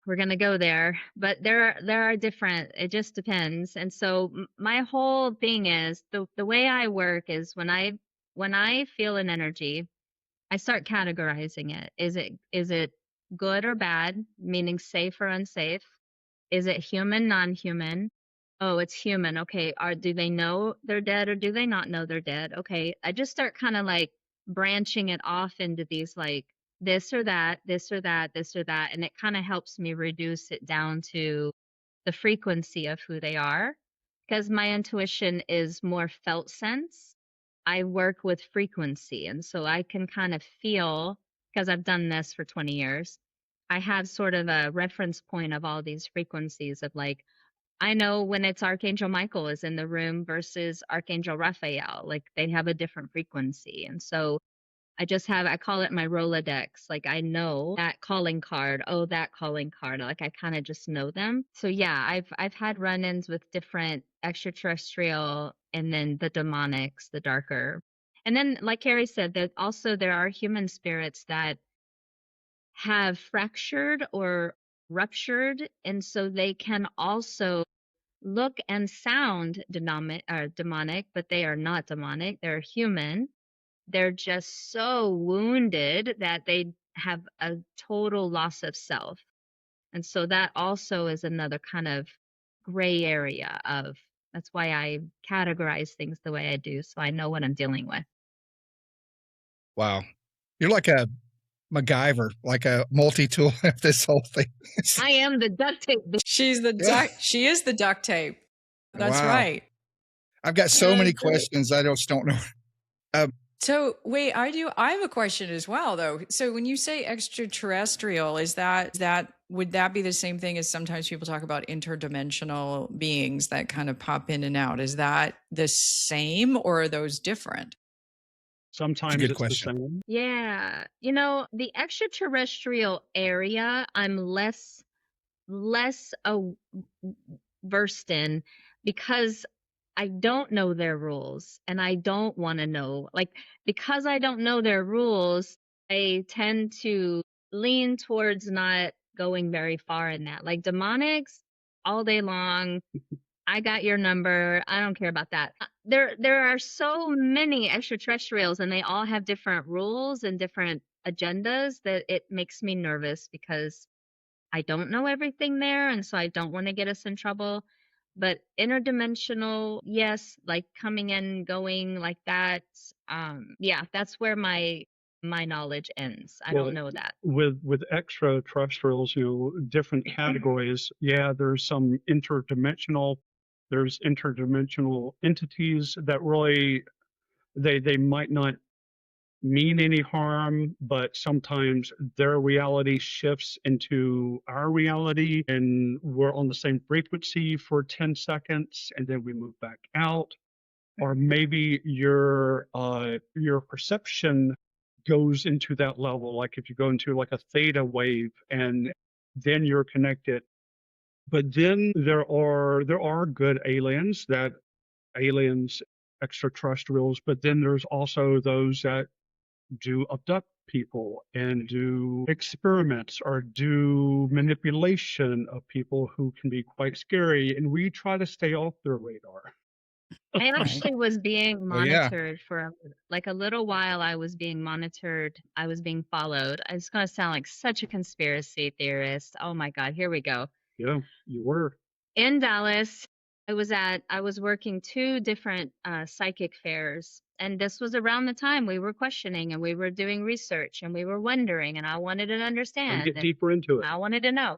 We're going to go there, but there are different, it just depends. And so my whole thing is the way I work is when I feel an energy, I start categorizing it. Is it good or bad, meaning safe or unsafe? Is it human, non-human? Oh, it's human. Okay. Do they know they're dead or do they not know they're dead? Okay. I just start kind of like branching it off into these like this or that, this or that, this or that. And it kind of helps me reduce it down to the frequency of who they are. Because my intuition is more felt sense. I work with frequency. And so I can kind of feel, because I've done this for 20 years, I have sort of a reference point of all these frequencies of like, I know when it's Archangel Michael is in the room versus Archangel Raphael, like they have a different frequency. And so I call it my Rolodex. Like I know that calling card, oh, that calling card. Like I kind of just know them. So yeah, I've had run-ins with different extraterrestrial and then the demonics, the darker. And then like Carrie said, there are human spirits that have fractured or ruptured, and so they can also look and sound demonic, but they are not demonic. They're human. They're just so wounded that they have a total loss of self. And so that also is another kind of gray area of that's why I categorize things the way I do, so I know what I'm dealing with. Wow. You're like a MacGyver, like a multi-tool of this whole thing. I am the duct tape. She's the Yeah. she is the duct tape. That's Wow. right. I've got so many That's right. questions. I just don't know. So wait, I have a question as well though. So when you say extraterrestrial, would that be the same thing as sometimes people talk about interdimensional beings that kind of pop in and out? Is that the same or are those different? Sometimes good it's question. the same. Yeah. You know, the extraterrestrial area, I'm less versed in because I don't know their rules and I don't want to know. Like, because I don't know their rules, I tend to lean towards not going very far in that. Like, demonics all day long. I got your number. I don't care about that. There are so many extraterrestrials and they all have different rules and different agendas that it makes me nervous because I don't know everything there, and so I don't want to get us in trouble. But interdimensional, yes, like coming in, going like that. Yeah, that's where my knowledge ends. I Well, don't know that. with extraterrestrials, different categories. Yeah, there's some there's interdimensional entities that really they might not mean any harm, but sometimes their reality shifts into our reality and we're on the same frequency for 10 seconds and then we move back out. Or maybe your perception goes into that level, like if you go into like a theta wave and then you're connected. But then there are good aliens, extraterrestrials, but then there's also those that do abduct people and do experiments or do manipulation of people who can be quite scary, and we try to stay off their radar. I Right. actually was being Well, yeah. monitored for like a little while. I was being monitored. I was being followed. It's going to sound like such a conspiracy theorist. Oh my God, here we go. Yeah, you were. In Dallas, I was working two different psychic fairs. And this was around the time we were questioning and we were doing research and we were wondering and I wanted to Let's understand get and deeper into it. I wanted to know.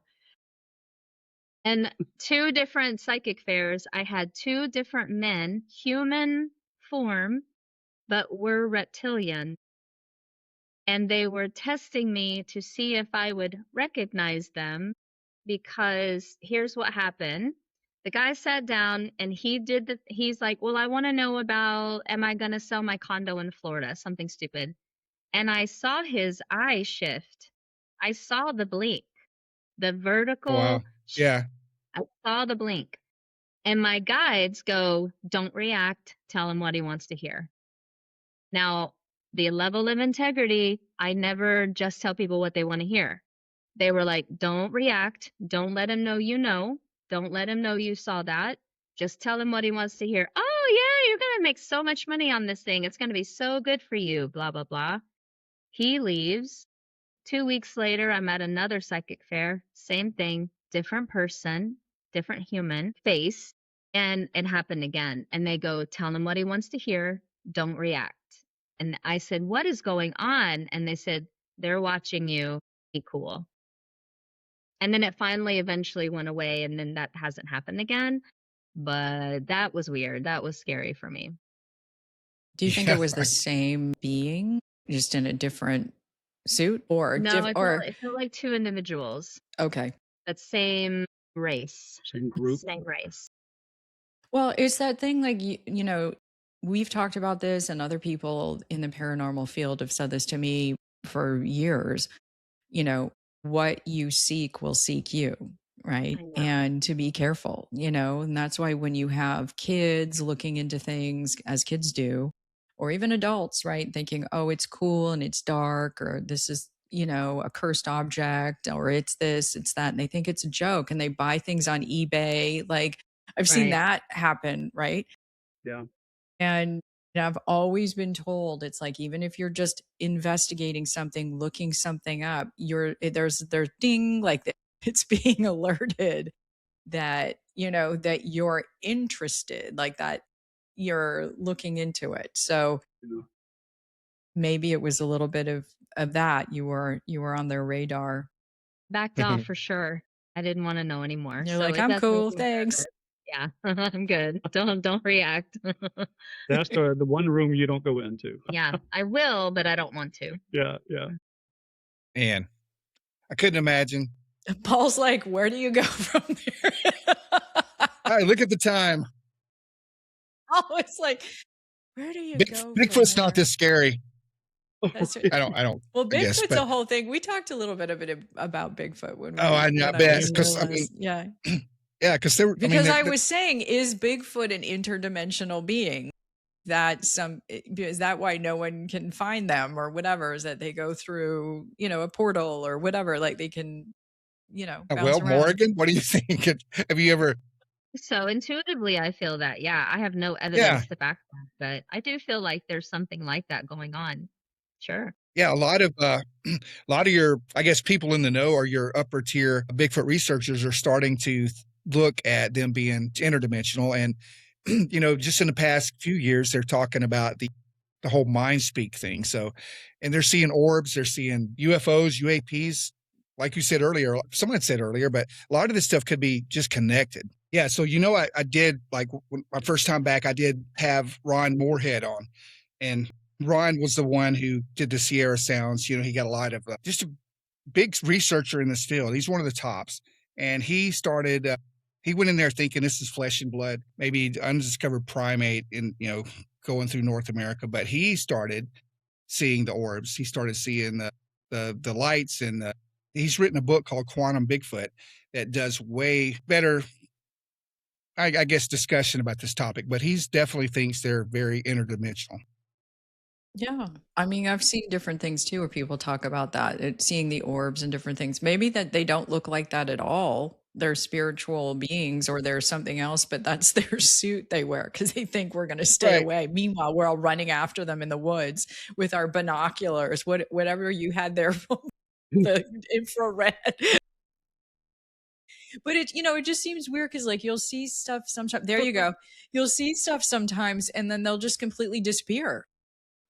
And two different psychic fairs, I had two different men, human form, but were reptilian. And they were testing me to see if I would recognize them because here's what happened. The guy sat down and he's like, well, I want to know about, am I going to sell my condo in Florida? Something stupid. And I saw his eye shift. I saw the blink, the Wow. vertical. Yeah. I saw the blink. And my guides go, don't react. Tell him what he wants to hear. Now, the level of integrity, I never just tell people what they want to hear. They were like, don't react. Don't let him know you know. Don't let him know you saw that. Just tell him what he wants to hear. Oh, yeah, you're going to make so much money on this thing. It's going to be so good for you, blah, blah, blah. He leaves. 2 weeks later, I'm at another psychic fair. Same thing, different person, different human face. And it happened again. And they go, tell him what he wants to hear. Don't react. And I said, what is going on? And they said, they're watching you. Be cool. And then it finally eventually went away. And then that hasn't happened again. But that was weird. That was scary for me. Do you think Yeah, it was the right. same being, just in a different suit, or No, it felt like two individuals. okay? That same race. Same group. Same race. Well, it's that thing, like, you know, we've talked about this, and other people in the paranormal field have said this to me for years. You know, what you seek will seek you, right? I know. And to be careful, you know, and that's why when you have kids looking into things, as kids do, or even adults, right, thinking, oh, it's cool and it's dark, or this is, you know, a cursed object, or it's this, it's that, and they think it's a joke, and they buy things on eBay. Like, I've seen Right. that happen, right? Yeah. And I've always been told, it's like, even if you're just investigating something, looking something up, there's ding, like it's being alerted that, you know, that you're interested, like that you're looking into it. So Yeah. maybe it was a little bit of that. You were on their radar. Backed off for sure. I didn't want to know anymore. You're So like, it I'm does make cool, me thanks. nervous. Yeah, I'm good. Don't react. That's the one room you don't go into. Yeah, I will, but I don't want to. Yeah, yeah. Man, I couldn't imagine. Paul's like, where do you go from there? All right, look at the time. Oh, it's like, where do you go from Bigfoot's not there? this scary. That's right. I don't. Well, I guess, Bigfoot's but a whole thing. We talked a little bit about Bigfoot when I bet, was because little, I mean, yeah. yeah, because there. Because I was saying, is Bigfoot an interdimensional being? Is that why no one can find them or whatever? Is that they go through, you know, a portal or whatever? Like they can, you know, bounce well, around. Morrighan, what do you think? Have you ever? So intuitively, I feel that. Yeah, I have no evidence to back that, but I do feel like there's something like that going on. Sure. Yeah, a lot of your, I guess, people in the know or your upper tier Bigfoot researchers are starting to look at them being interdimensional. And, you know, just in the past few years, they're talking about the whole mind speak thing. So, and they're seeing orbs, they're seeing UFOs, UAPs, like you said earlier, someone said earlier, but a lot of this stuff could be just connected. Yeah. So, you know, I did, like, my first time back, I did have Ron Moorhead on, and Ron was the one who did the Sierra Sounds. You know, he got a lot of just a big researcher in this field. He's one of the tops. And he started, he went in there thinking this is flesh and blood, maybe undiscovered primate in, you know, going through North America. But he started seeing the orbs. He started seeing the lights. And he's written a book called Quantum Bigfoot that does way better, I guess, discussion about this topic. But he's definitely thinks they're very interdimensional. Yeah. I mean, I've seen different things too, where people talk about that, seeing the orbs and different things. Maybe that they don't look like that at all. They're spiritual beings or they're something else, but that's their suit they wear because they think we're going to stay away. Meanwhile, we're all running after them in the woods with our binoculars, whatever you had there from the infrared. But it, you know, it just seems weird because, like, you'll see stuff sometimes. There you go. You'll see stuff sometimes and then they'll just completely disappear.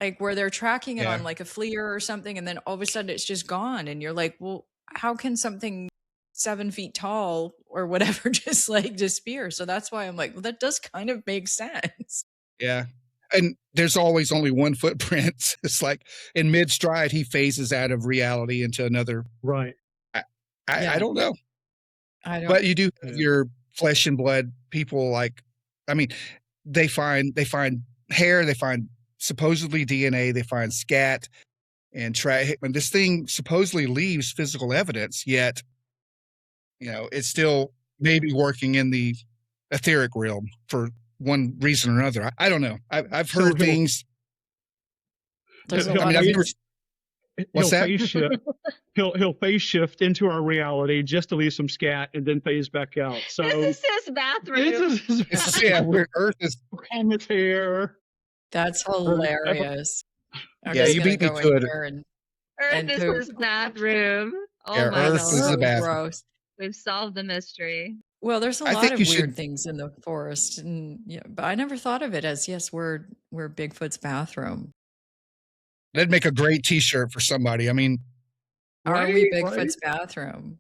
Like where they're tracking it on like a FLIR or something, and then all of a sudden it's just gone. And you're like, well, how can something 7 feet tall or whatever just like disappear? So that's why I'm like, well, that does kind of make sense. Yeah. And there's always only one footprint. It's like in mid stride, he phases out of reality into another. Right. I don't know. I don't. But you do have your flesh and blood people. Like, I mean, they find hair, they find supposedly DNA, they find scat and and this thing supposedly leaves physical evidence, yet, it's still maybe working in the etheric realm for one reason or another. I don't know. I've So heard things. There's a he'll I lot mean, of I've never, what's that? phase shift. He'll phase shift into our reality just to leave some scat and then phase back out. So This is his bathroom. this is It's, yeah, where Earth is. comb its hair. That's hilarious. I'm Yeah, just you gonna beat me go to in it. here and Earth is poop. his bathroom. Oh Yeah, my Earth god. is the So bathroom. gross. We've solved the mystery. Well, there's a I lot think of you weird should. things in the forest, and but I never thought of it as yes, we're Bigfoot's bathroom. That'd make a great T-shirt for somebody. I mean, Are we Right, Bigfoot's bathroom?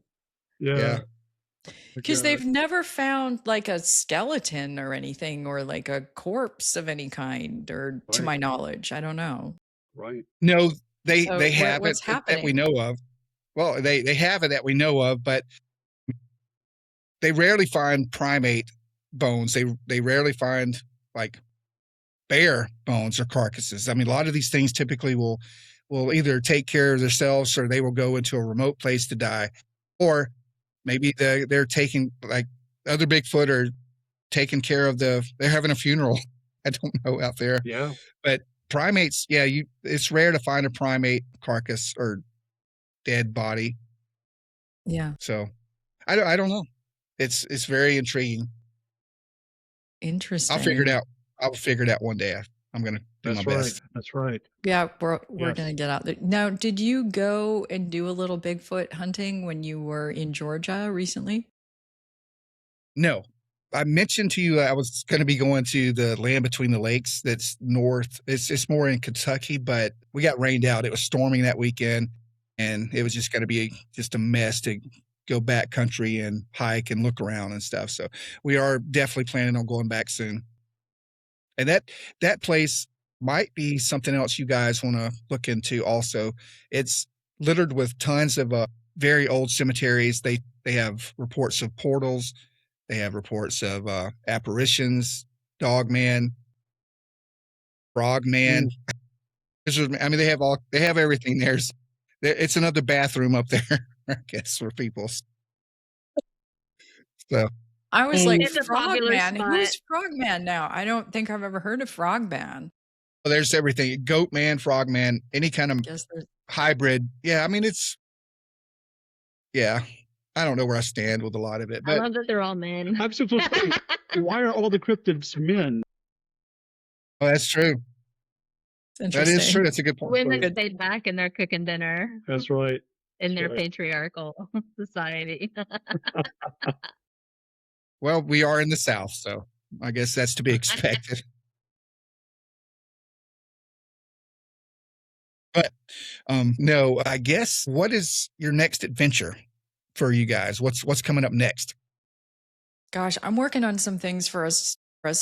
Yeah. yeah. Because God. they've never found like a skeleton or anything, or like a corpse of any kind, or to Right. my knowledge, I don't know. Right. No, they So have what's it that we happening? know of. Well, they have it that we know of, but they rarely find primate bones. They rarely find like bear bones or carcasses. I mean, a lot of these things typically will either take care of themselves or they will go into a remote place to die, or maybe they're taking, like, other Bigfoot are taking care of they're having a funeral. I don't know out there, Yeah. but primates, yeah, it's rare to find a primate carcass or dead body. Yeah, So I don't know. It's very intriguing. interesting. I'll figure it out. I'll figure it out one day. I'm gonna do That's my right. best. That's right. Yeah, we're Yes. gonna get out there. Now, did you go and do a little Bigfoot hunting when you were in Georgia recently? No, I mentioned to you I was going to be going to the land between the lakes. That's north. It's more in Kentucky, but we got rained out. It was storming that weekend, and it was just going to be just a mess to go back country and hike and look around and stuff. So we are definitely planning on going back soon. And that place might be something else you guys want to look into also. It's littered with tons of very old cemeteries. They have reports of portals. They have reports of apparitions, Dogman, Frogman. I mean, they have everything. It's another bathroom up there, I guess, for people. So I was And- like, It's a popular Frogman? spot. Who's Frogman now? I don't think I've ever heard of Frogman. there's everything: Goatman, Frogman, any kind of Guess there's hybrid. Yeah, I mean, yeah. I don't know where I stand with a lot of it, I but love that they're all men. I'm supposed to say, why are all the cryptids men? oh, that's true. it's That is interesting. true. That's a good point. Women Good. stayed back and they're cooking dinner That's right. in their That's right. patriarchal society. Well, we are in the South, so I guess that's to be expected. But no, I guess, what is your next adventure for you guys? What's coming up next? Gosh, I'm working on some things for us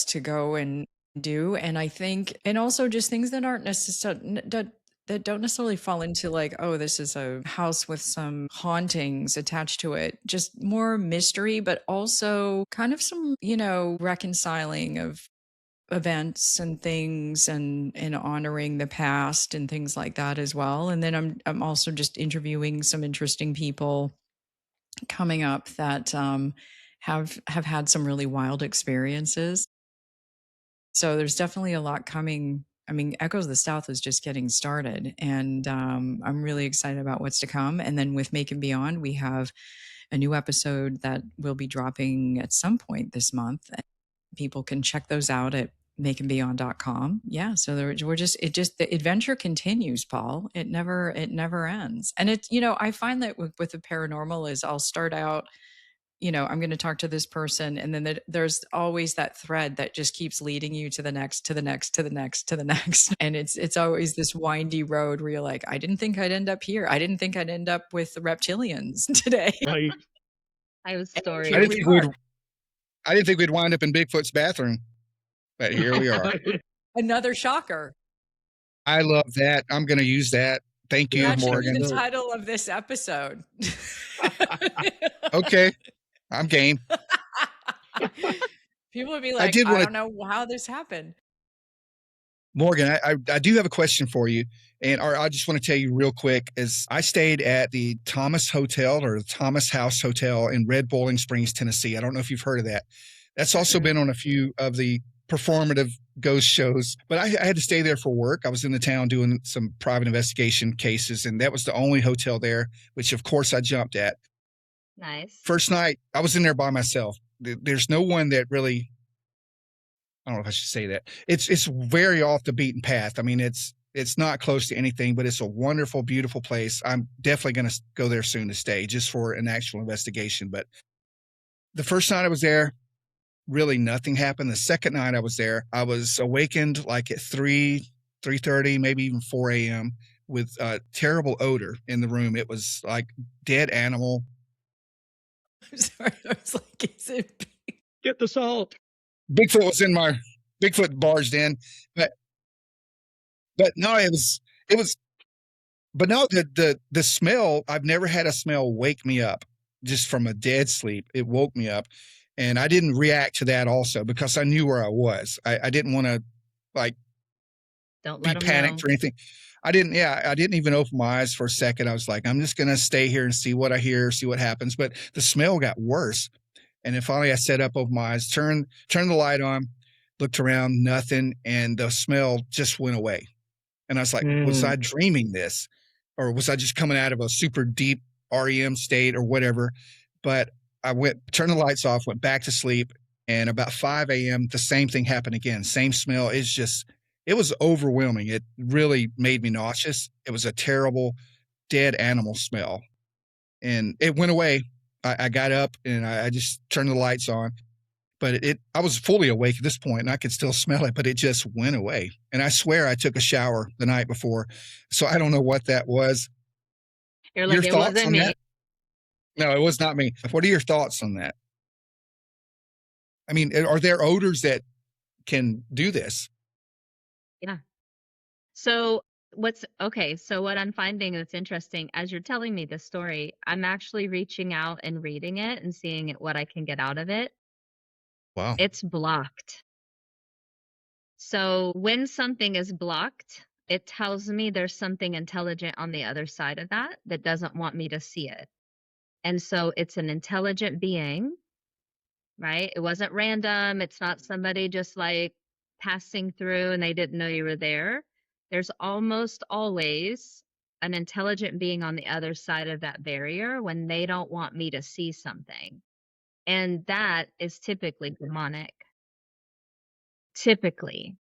to go and do, and I think, and also just things that aren't necessarily that don't necessarily fall into like, oh, this is a house with some hauntings attached to it. Just more mystery, but also kind of some, reconciling of events and things, and honoring the past and things like that as well. And then I'm also just interviewing some interesting people coming up that have had some really wild experiences. So there's definitely a lot coming. I mean, Echoes of the South is just getting started, and I'm really excited about what's to come. And then with Macon Beyond, we have a new episode that will be dropping at some point this month. People can check those out at maconbeyond.com. Yeah, so the adventure continues, Paul. It never ends. And it's, I find that with the paranormal is I'll start out, I'm going to talk to this person, and then there's always that thread that just keeps leading you to the next, to the next, to the next, to the next. And it's always this windy road where you're like, I didn't think I'd end up here. I didn't think I'd end up with the reptilians today. Right. I have And stories. I here didn't we think I didn't think we'd wind up in Bigfoot's bathroom, but here we are. Another shocker. I love that. I'm going to use that. Thank you, That should be Morrighan. the title of this episode. Okay, I'm game. People would be I like, did I want don't know how this happened. Morgan, I do have a question for you. And I just want to tell you real quick is I stayed at the Thomas Hotel or the Thomas House Hotel in Red Bowling Springs, Tennessee. I don't know if you've heard of that. That's also been on a few of the performative ghost shows, but I had to stay there for work. I was in the town doing some private investigation cases, and that was the only hotel there, which of course I jumped at. Nice. First night, I was in there by myself. There's no one that really, I don't know if I should say that. It's very off the beaten path. I mean, it's not close to anything, but it's a wonderful, beautiful place. I'm definitely going to go there soon to stay just for an actual investigation. But the first night I was there, really nothing happened. The second night I was there, I was awakened like at 3:30, maybe even 4 a.m. with a terrible odor in the room. It was like dead animal. I'm sorry. I was like, is it? Get the salt. Bigfoot was in my Bigfoot barged in, but no, it was but no, the smell, I've never had a smell wake me up just from a dead sleep. It woke me up, and I didn't react to that also because I knew where I was. I didn't want to like Don't be let them panicked know. or anything. I didn't even open my eyes for a second. I was like, I'm just gonna stay here and see what I hear, see what happens. But the smell got worse. And then finally I sat up, opened my eyes, turned the light on, looked around, nothing, and the smell just went away. And I was like, was I dreaming this? Or was I just coming out of a super deep REM state or whatever? But I turned the lights off, went back to sleep, and about 5 a.m., the same thing happened again. Same smell. It was overwhelming. It really made me nauseous. It was a terrible dead animal smell. And it went away. I got up and I just turned the lights on. But I was fully awake at this point and I could still smell it, but it just went away. And I swear I took a shower the night before. So I don't know what that was. You're Your like, it thoughts wasn't on me. that? No, it was not me. What are your thoughts on that? I mean, are there odors that can do this? Yeah. So what I'm finding that's interesting as you're telling me this story, I'm actually reaching out and reading it and seeing what I can get out of it. Wow. It's blocked. So when something is blocked, it tells me there's something intelligent on the other side of that that doesn't want me to see it. And so it's an intelligent being, right? It wasn't random. It's not somebody just like passing through and they didn't know you were there. There's almost always an intelligent being on the other side of that barrier when they don't want me to see something. And that is typically demonic. Typically,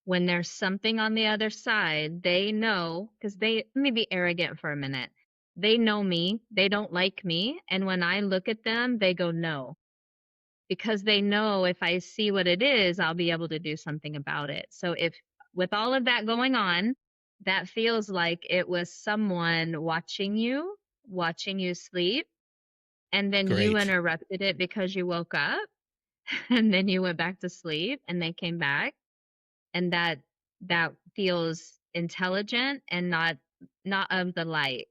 when there's something on the other side, they know, because let me be arrogant for a minute. They know me, they don't like me. And when I look at them, they go, no, because they know if I see what it is, I'll be able to do something about it. So if with all of that going on, that feels like it was someone watching you sleep, and then you Great. interrupted it because you woke up and then you went back to sleep and they came back, and that feels intelligent and not of the light.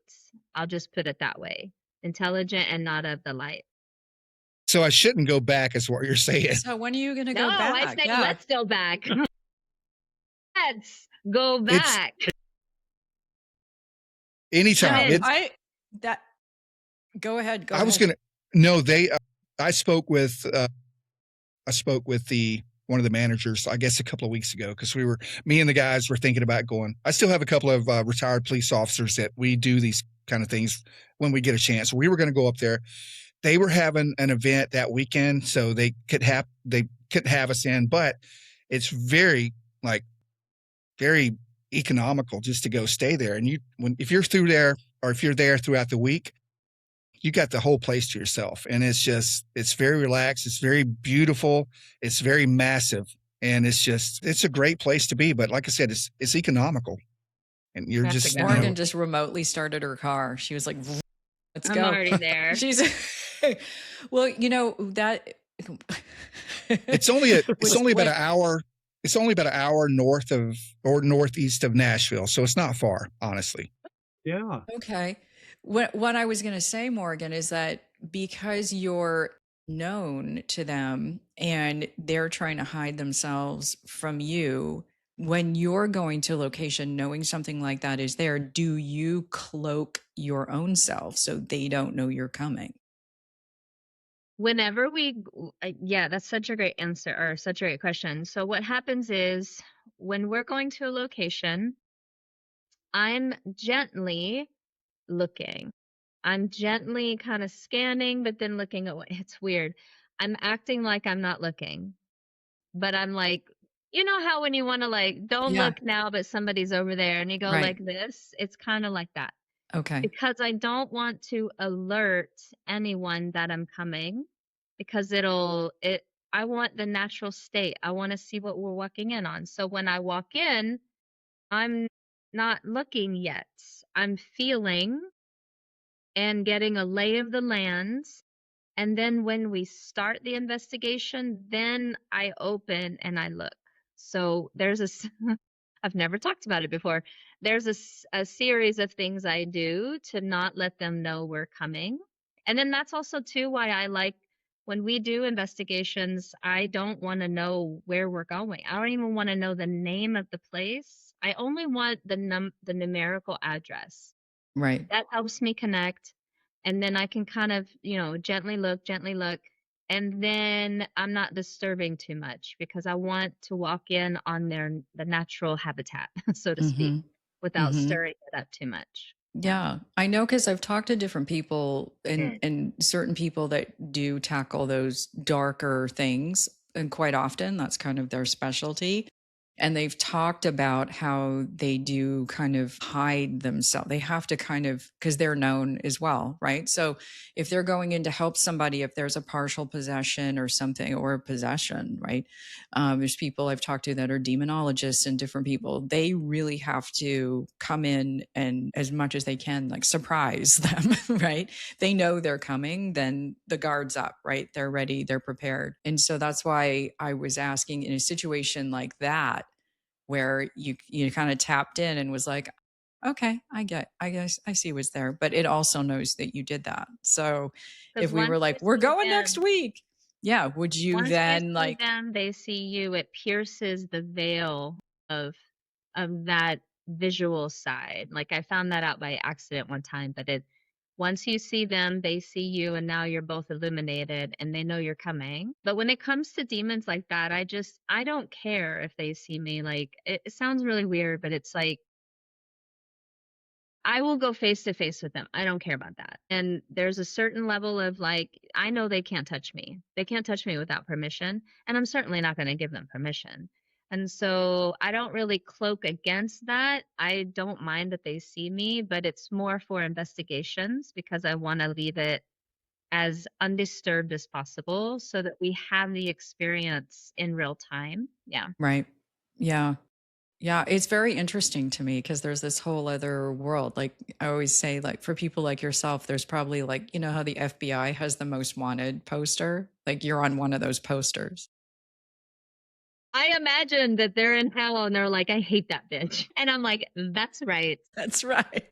I'll just put it that way. Intelligent and not of the light. So I shouldn't go back is what you're saying. So when are you going to No, go back? I say Yeah. let's go back. Let's go back. Anytime. Go ahead. Go I was ahead. going to, no, I spoke with one of the managers, I guess a couple of weeks ago, because me and the guys were thinking about going. I still have a couple of retired police officers that we do these kind of things when we get a chance. We were going to go up there. They were having an event that weekend, so they couldn't have us in, but it's very economical just to go stay there. And if you're through there or if you're there throughout the week, you got the whole place to yourself. And it's very relaxed. It's very beautiful. It's very massive. And it's a great place to be. But like I said, it's economical. And you're That's just, a good Morgan just remotely started her car. She was like, let's I'm go. already there. She's well, that it's only about an hour. It's only about an hour north of or northeast of Nashville. So it's not far, honestly. Yeah. Okay. What I was going to say, Morgan, is that because you're known to them and they're trying to hide themselves from you, when you're going to a location knowing something like that is there, do you cloak your own self so they don't know you're coming? Whenever yeah, that's such a great answer or such a great question. So what happens is when we're going to a location, I'm gently looking. I'm gently kind of scanning, but then looking away. It's weird. I'm acting like I'm not looking, but I'm like, you know how when you want to like, don't Yeah. look now, but somebody's over there and you go Right. like this? It's kind of like that Okay. because I don't want to alert anyone that I'm coming because I want the natural state. I want to see what we're walking in on. So when I walk in, I'm not looking yet. I'm feeling and getting a lay of the land. And then when we start the investigation, then I open and I look. So I've never talked about it before. There's a series of things I do to not let them know we're coming. And then that's also too why I like when we do investigations, I don't want to know where we're going. I don't even want to know the name of the place. I only want the numerical address. Right. That helps me connect, and then I can kind of, gently look, and then I'm not disturbing too much because I want to walk in on the natural habitat, so to speak, Mm-hmm. without Mm-hmm. stirring it up too much. Yeah. Yeah, I know because I've talked to different people Mm. and certain people that do tackle those darker things, and quite often that's kind of their specialty. And they've talked about how they do kind of hide themselves. They have to kind of, because they're known as well, right? So if they're going in to help somebody, if there's a partial possession or something, or a possession, right? There's people I've talked to that are demonologists and different people. They really have to come in and, as much as they can, like surprise them, right? They know they're coming, then the guard's up, right? They're ready, they're prepared. And so that's why I was asking, in a situation like that, where you kind of tapped in and was like, okay, I guess I see what's there, but it also knows that you did that. So if Because we were like, we're going next week, yeah, would you once you then see like, them, they see you. It pierces the veil of that visual side. Like I found that out by accident one time, but it once you see them, they see you and now you're both illuminated and they know you're coming. But when it comes to demons like that, I don't care if they see me. Like it sounds really weird, but it's like I will go face to face with them. I don't care about that. And there's a certain level of like, I know they can't touch me. They can't touch me without permission. And I'm certainly not going to give them permission. And so I don't really cloak against that. I don't mind that they see me, but it's more for investigations because I want to leave it as undisturbed as possible so that we have the experience in real time. Yeah. right? Yeah. Yeah, it's very interesting to me because there's this whole other world. Like I always say, like for people like yourself, there's probably like, you know how the FBI has the most wanted poster? Like you're on one of those posters. I imagine that they're in hell and they're like, I hate that bitch. And I'm like, that's right. That's right.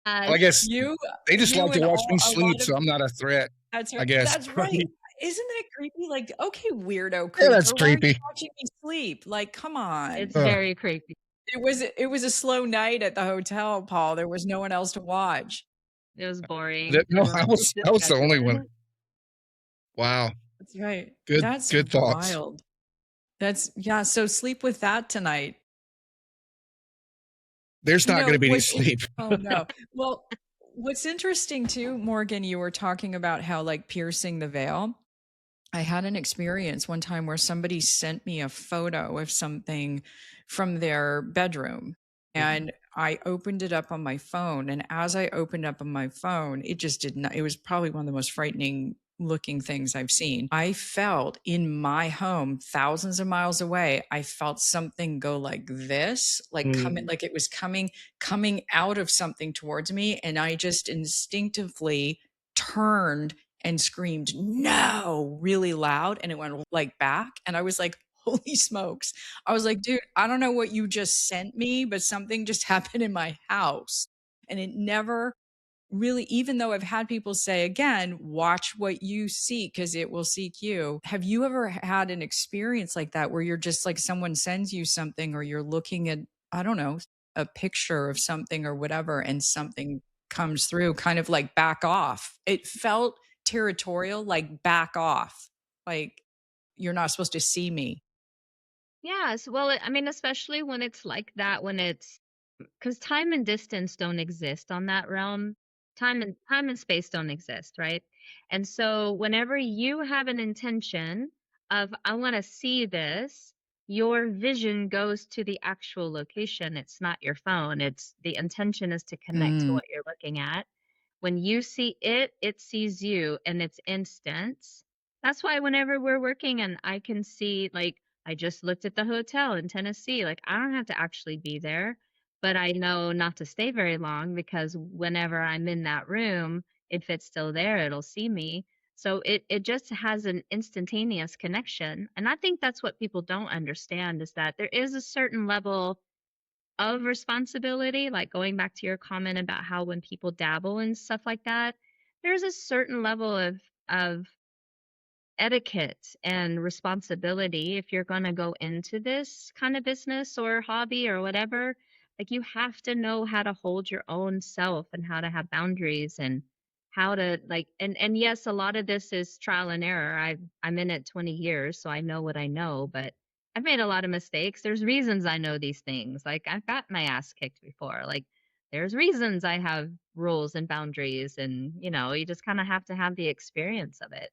Well, I guess You they just you like to and watch all me a lot sleep, of so I'm not a threat, that's I right. guess. That's right. Isn't that creepy? Like, okay, weirdo Yeah, that's creeper, why are you creepy. watching me sleep? Like, come on. It's Uh, very creepy. It was a slow night at the hotel, Paul. There was no one else to watch. It was boring. no, It's I was the only one. disgusting. Wow. That's right. Good That's good thoughts. wild. That's yeah, so sleep with that tonight. There's not gonna be any What's in sleep. oh, no. Well, what's interesting too, Morgan, you were talking about how, like, piercing the veil. I had an experience one time where somebody sent me a photo of something from their bedroom, and I opened it up on my phone, and as I opened up on my phone, it just did not, it was probably one of the most frightening looking things I've seen. I felt in my home, thousands of miles away, I felt something go like this, like coming, Mm. like it was coming out of something towards me, and I just instinctively turned and screamed no really loud, and it went like back, and I was like, holy smokes. I was like, dude, I don't know what you just sent me, but something just happened in my house, and it never really, even though I've had people say, again, watch what you seek because it will seek you. Have you ever had an experience like that where you're just like someone sends you something or you're looking at, I don't know, a picture of something or whatever, and something comes through, kind of like back off? It felt territorial, like back off, like you're not supposed to see me. Yes. Well, I mean, especially when it's like that, when it's because time and distance don't exist on that realm. Time and space don't exist, right? And so whenever you have an intention of I want to see this, your vision goes to the actual location. It's not your phone. It's the intention is to connect to Mm, what you're looking at. When you see it, it sees you and it's instant. That's why whenever we're working and I can see, like, I just looked at the hotel in Tennessee, like, I don't have to actually be there, but I know not to stay very long because whenever I'm in that room, if it's still there, it'll see me. So it just has an instantaneous connection. And I think that's what people don't understand is that there is a certain level of responsibility, like going back to your comment about how when people dabble and stuff like that, there's a certain level of etiquette and responsibility if you're going to go into this kind of business or hobby or whatever. Like you have to know how to hold your own self and how to have boundaries and how to like and yes, a lot of this is trial and error. I'm in it 20 years, so I know what I know, but I've made a lot of mistakes. There's reasons I know these things. Like I've got my ass kicked before. Like there's reasons I have rules and boundaries and you just kind of have to have the experience of it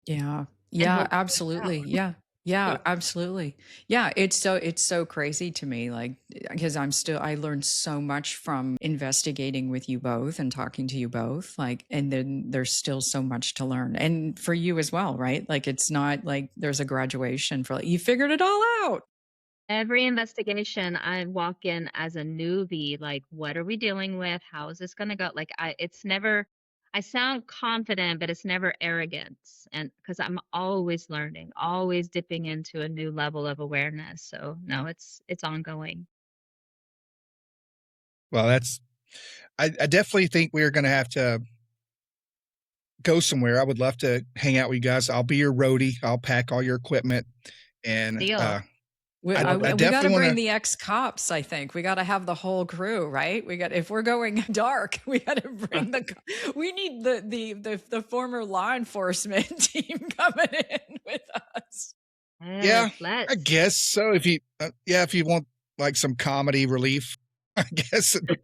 yeah. and Yeah, hopefully it works absolutely. out. Yeah. Yeah, absolutely. Yeah, it's so crazy to me, like, because I learned so much from investigating with you both and talking to you both, like, and then there's still so much to learn. And for you as well, right? Like it's not like there's a graduation for like you figured it all out. Every investigation, I walk in as a newbie, like, what are we dealing with? How is this gonna go? Like, it's never, I sound confident, but it's never arrogance. And because I'm always learning, always dipping into a new level of awareness. So no, it's ongoing. Well, I definitely think we're going to have to go somewhere. I would love to hang out with you guys. I'll be your roadie. I'll pack all your equipment. And Deal. We, I, I, Love I it. we got to definitely want bring to, the ex-cops, I think. We got to have the whole crew, right? We got if we're going dark, we got to bring we need the former law enforcement team coming in with us. yeah, Yes, I let's. guess so. If you want like some comedy relief, I guess. But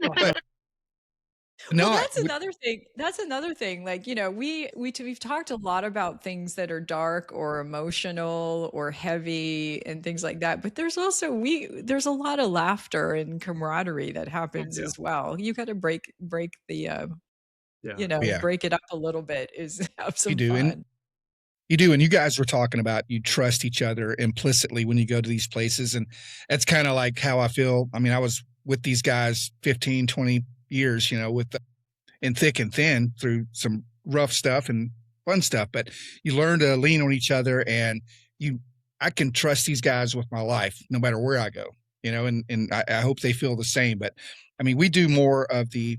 Well, no, that's another thing. That's another thing. Like, we've talked a lot about things that are dark or emotional or heavy and things like that. But there's a lot of laughter and camaraderie that Oh, happens yeah. as well. You got to break the Yeah. yeah, break it up a little bit is have you some do. And fun. you do. And you guys were talking about you trust each other implicitly when you go to these places. And that's kind of like how I feel. I mean, I was with these guys 15, 20 years, in thick and thin through some rough stuff and fun stuff. But you learn to lean on each other, and you, I can trust these guys with my life no matter where I go, and I hope they feel the same. But I mean, we do more of the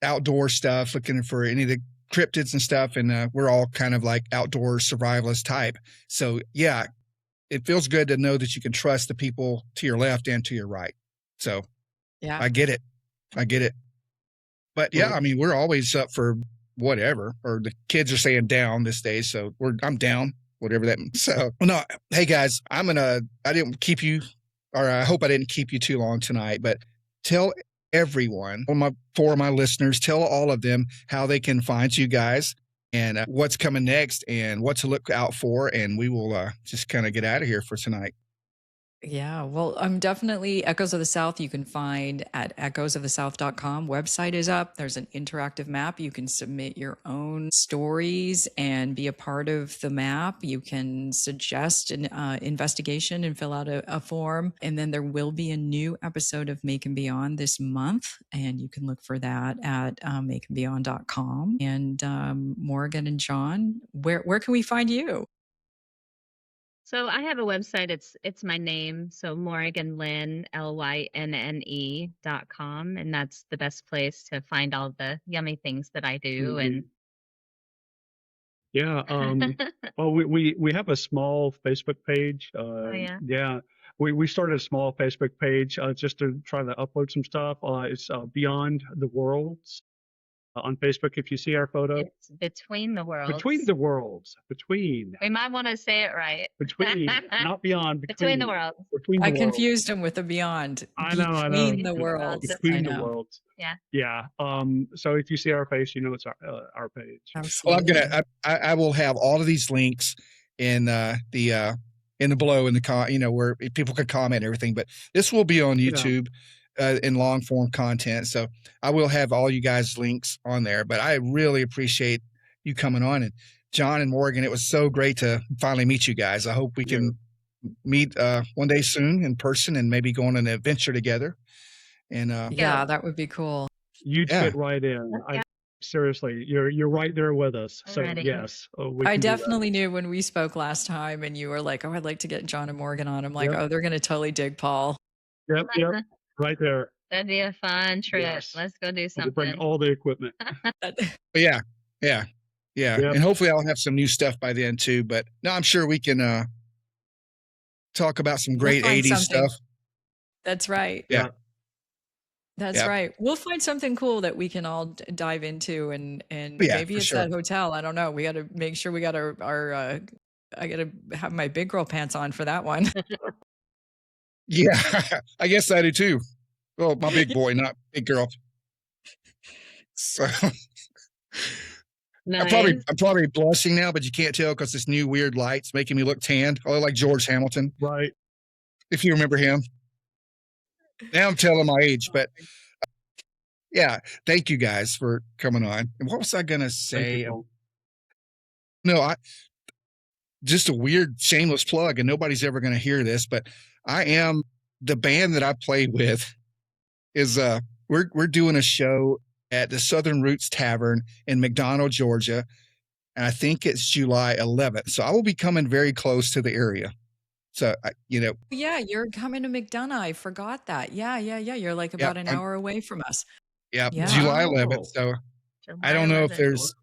outdoor stuff, looking for any of the cryptids and stuff. And we're all kind of like outdoor survivalist type. So yeah, it feels good to know that you can trust the people to your left and to your right. So Yeah. I get it. I get it. But yeah, Well, I mean, we're always up for whatever, or the kids are saying down this day. So I'm down, whatever that means. So, well, no, hey guys, I didn't keep you, or I hope I didn't keep you too long tonight, but tell everyone, for my listeners, tell all of them how they can find you guys and what's coming next and what to look out for. And we will just kind of get out of here for tonight. Yeah, well, I'm definitely Echoes of the South. You can find at echoesofthesouth.com. Website is up. There's an interactive map. You can submit your own stories and be a part of the map. You can suggest an investigation and fill out a form. And then there will be a new episode of Macon Beyond this month. And you can look for that at maconbeyond.com. And Morrighan and John, where can we find you? So I have a website. It's my name. So Morrighan Lynne, LYNNE.com. And that's the best place to find all the yummy things that I do. Mhm. Yeah. Well, we have a small Facebook page. Oh yeah. Yeah. We started a small Facebook page just to try to upload some stuff. It's Beyond the Worlds on Facebook. If you see our photo, It's Between the Between Worlds. the Worlds, between, We might want to say it right. not beyond, Between the Worlds. between the I worlds. confused him with the beyond. I know. Between the Between the worlds. Worlds. Between I the know. Worlds. Yeah. Yeah. So if you see our face, you know it's our page. Well, Absolutely. I will have all of these links in the below in the where people can comment and everything. But this will be on Yeah. YouTube in long form content. So I will have all you guys' links on there. But I really appreciate you coming on, and John and Morrighan. It was so great to finally meet you guys. I hope we can meet one day soon in person and maybe go on an adventure together. And Yeah, that would be cool. You'd Yeah. fit right in. Seriously, you're right there with us. So Alrighty. yes, we I can do that. definitely knew when we spoke last time and you were like, oh, I'd like to get John and Morrighan on. I'm like, Yep. oh, they're going to totally dig Paul. Yep. Right there. That'd be a fun trip. Yes. Let's go do We'll bring something. all the equipment. But yeah. Yep. And hopefully I'll have some new stuff by then too. But no, I'm sure we can talk about some great find 80s something. stuff. That's right. Yeah. That's Yep. right. We'll find something cool that we can all dive into, and Yeah, maybe for it's sure. that hotel. I don't know. We got to make sure we got our I got to have my big girl pants on for that one. Yeah, I guess I do too. Well, my big boy, not big girl. So Nice. I'm probably blushing now, but you can't tell because this new weird light's making me look tanned. I look like George Hamilton, Right. if you remember him. Now I'm telling my age, but yeah, thank you guys for coming on. And what was I gonna Thank say? you, Paul. No, just a weird, shameless plug, and nobody's ever gonna hear this, but I am the band that I play with is we're doing a show at the Southern Roots Tavern in McDonough, Georgia, and I think it's July 11th. So I will be coming very close to the area. So Yeah, you're coming to McDonough. I forgot that. Yeah. You're like Yeah, about an I'm- hour away from us. yeah, Yeah. July Wow. 11th. So July I don't know if 11th.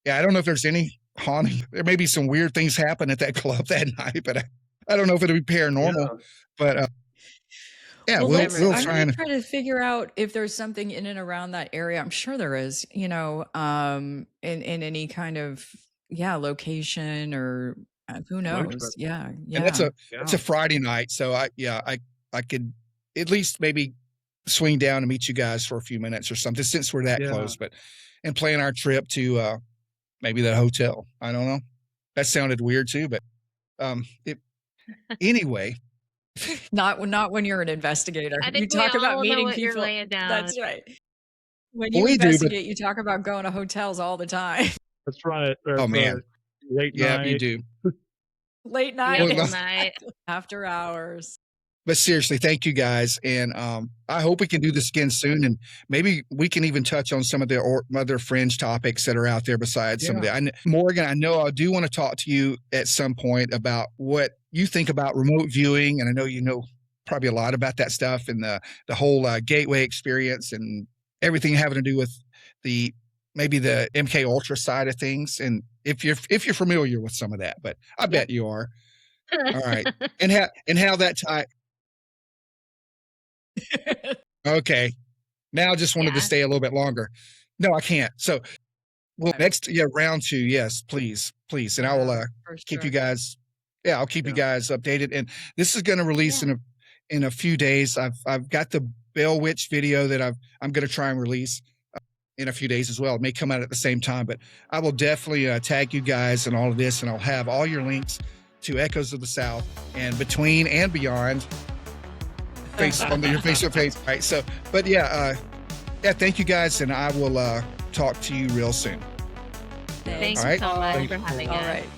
I don't know if there's any haunting. There may be some weird things happen at that club that night, but I don't know if it'll be paranormal. But yeah, Well, we'll I'm try gonna and try to figure out if there's something in and around that area. I'm sure there is, in any kind of location or who knows? trip. Yeah. and that's a Friday night. So I could at least maybe swing down and meet you guys for a few minutes or something since we're that Yeah. close, and plan our trip to maybe the hotel. I don't know. That sounded weird too, but anyway. Not when you're an investigator. I You think we talk about all know meeting what you're people. laying down. That's right. When Well, you we do, but- investigate, you talk about going to hotels all the time. That's right. Oh, man. Late Yeah, night. you do. Late Yeah, night, Well, all night. after hours. But seriously, thank you guys, and I hope we can do this again soon, and maybe we can even touch on some of the other fringe topics that are out there besides some of the. Morrighan, I know I do want to talk to you at some point about what you think about remote viewing, and I know you know probably a lot about that stuff and the whole gateway experience and everything having to do with maybe the MK Ultra side of things, and if you're familiar with some of that, but I bet you are. All right, and how that tie. Okay. Now I just wanted to Yeah. stay a little bit longer. No, I can't. So, next, round 2. Yes, please. And I will For keep sure. you guys. Yeah, I'll keep you guys updated. And this is going to release in a few days. I've got the Bell Witch video that I'm going to try and release in a few days as well. It may come out at the same time, but I will definitely tag you guys in all of this, and I'll have all your links to Echoes of the South and Between and Beyond. On your Facebook page, right? So, but thank you guys, and I will talk to you real soon. Thanks All right. so much Thank for you. having All us. right.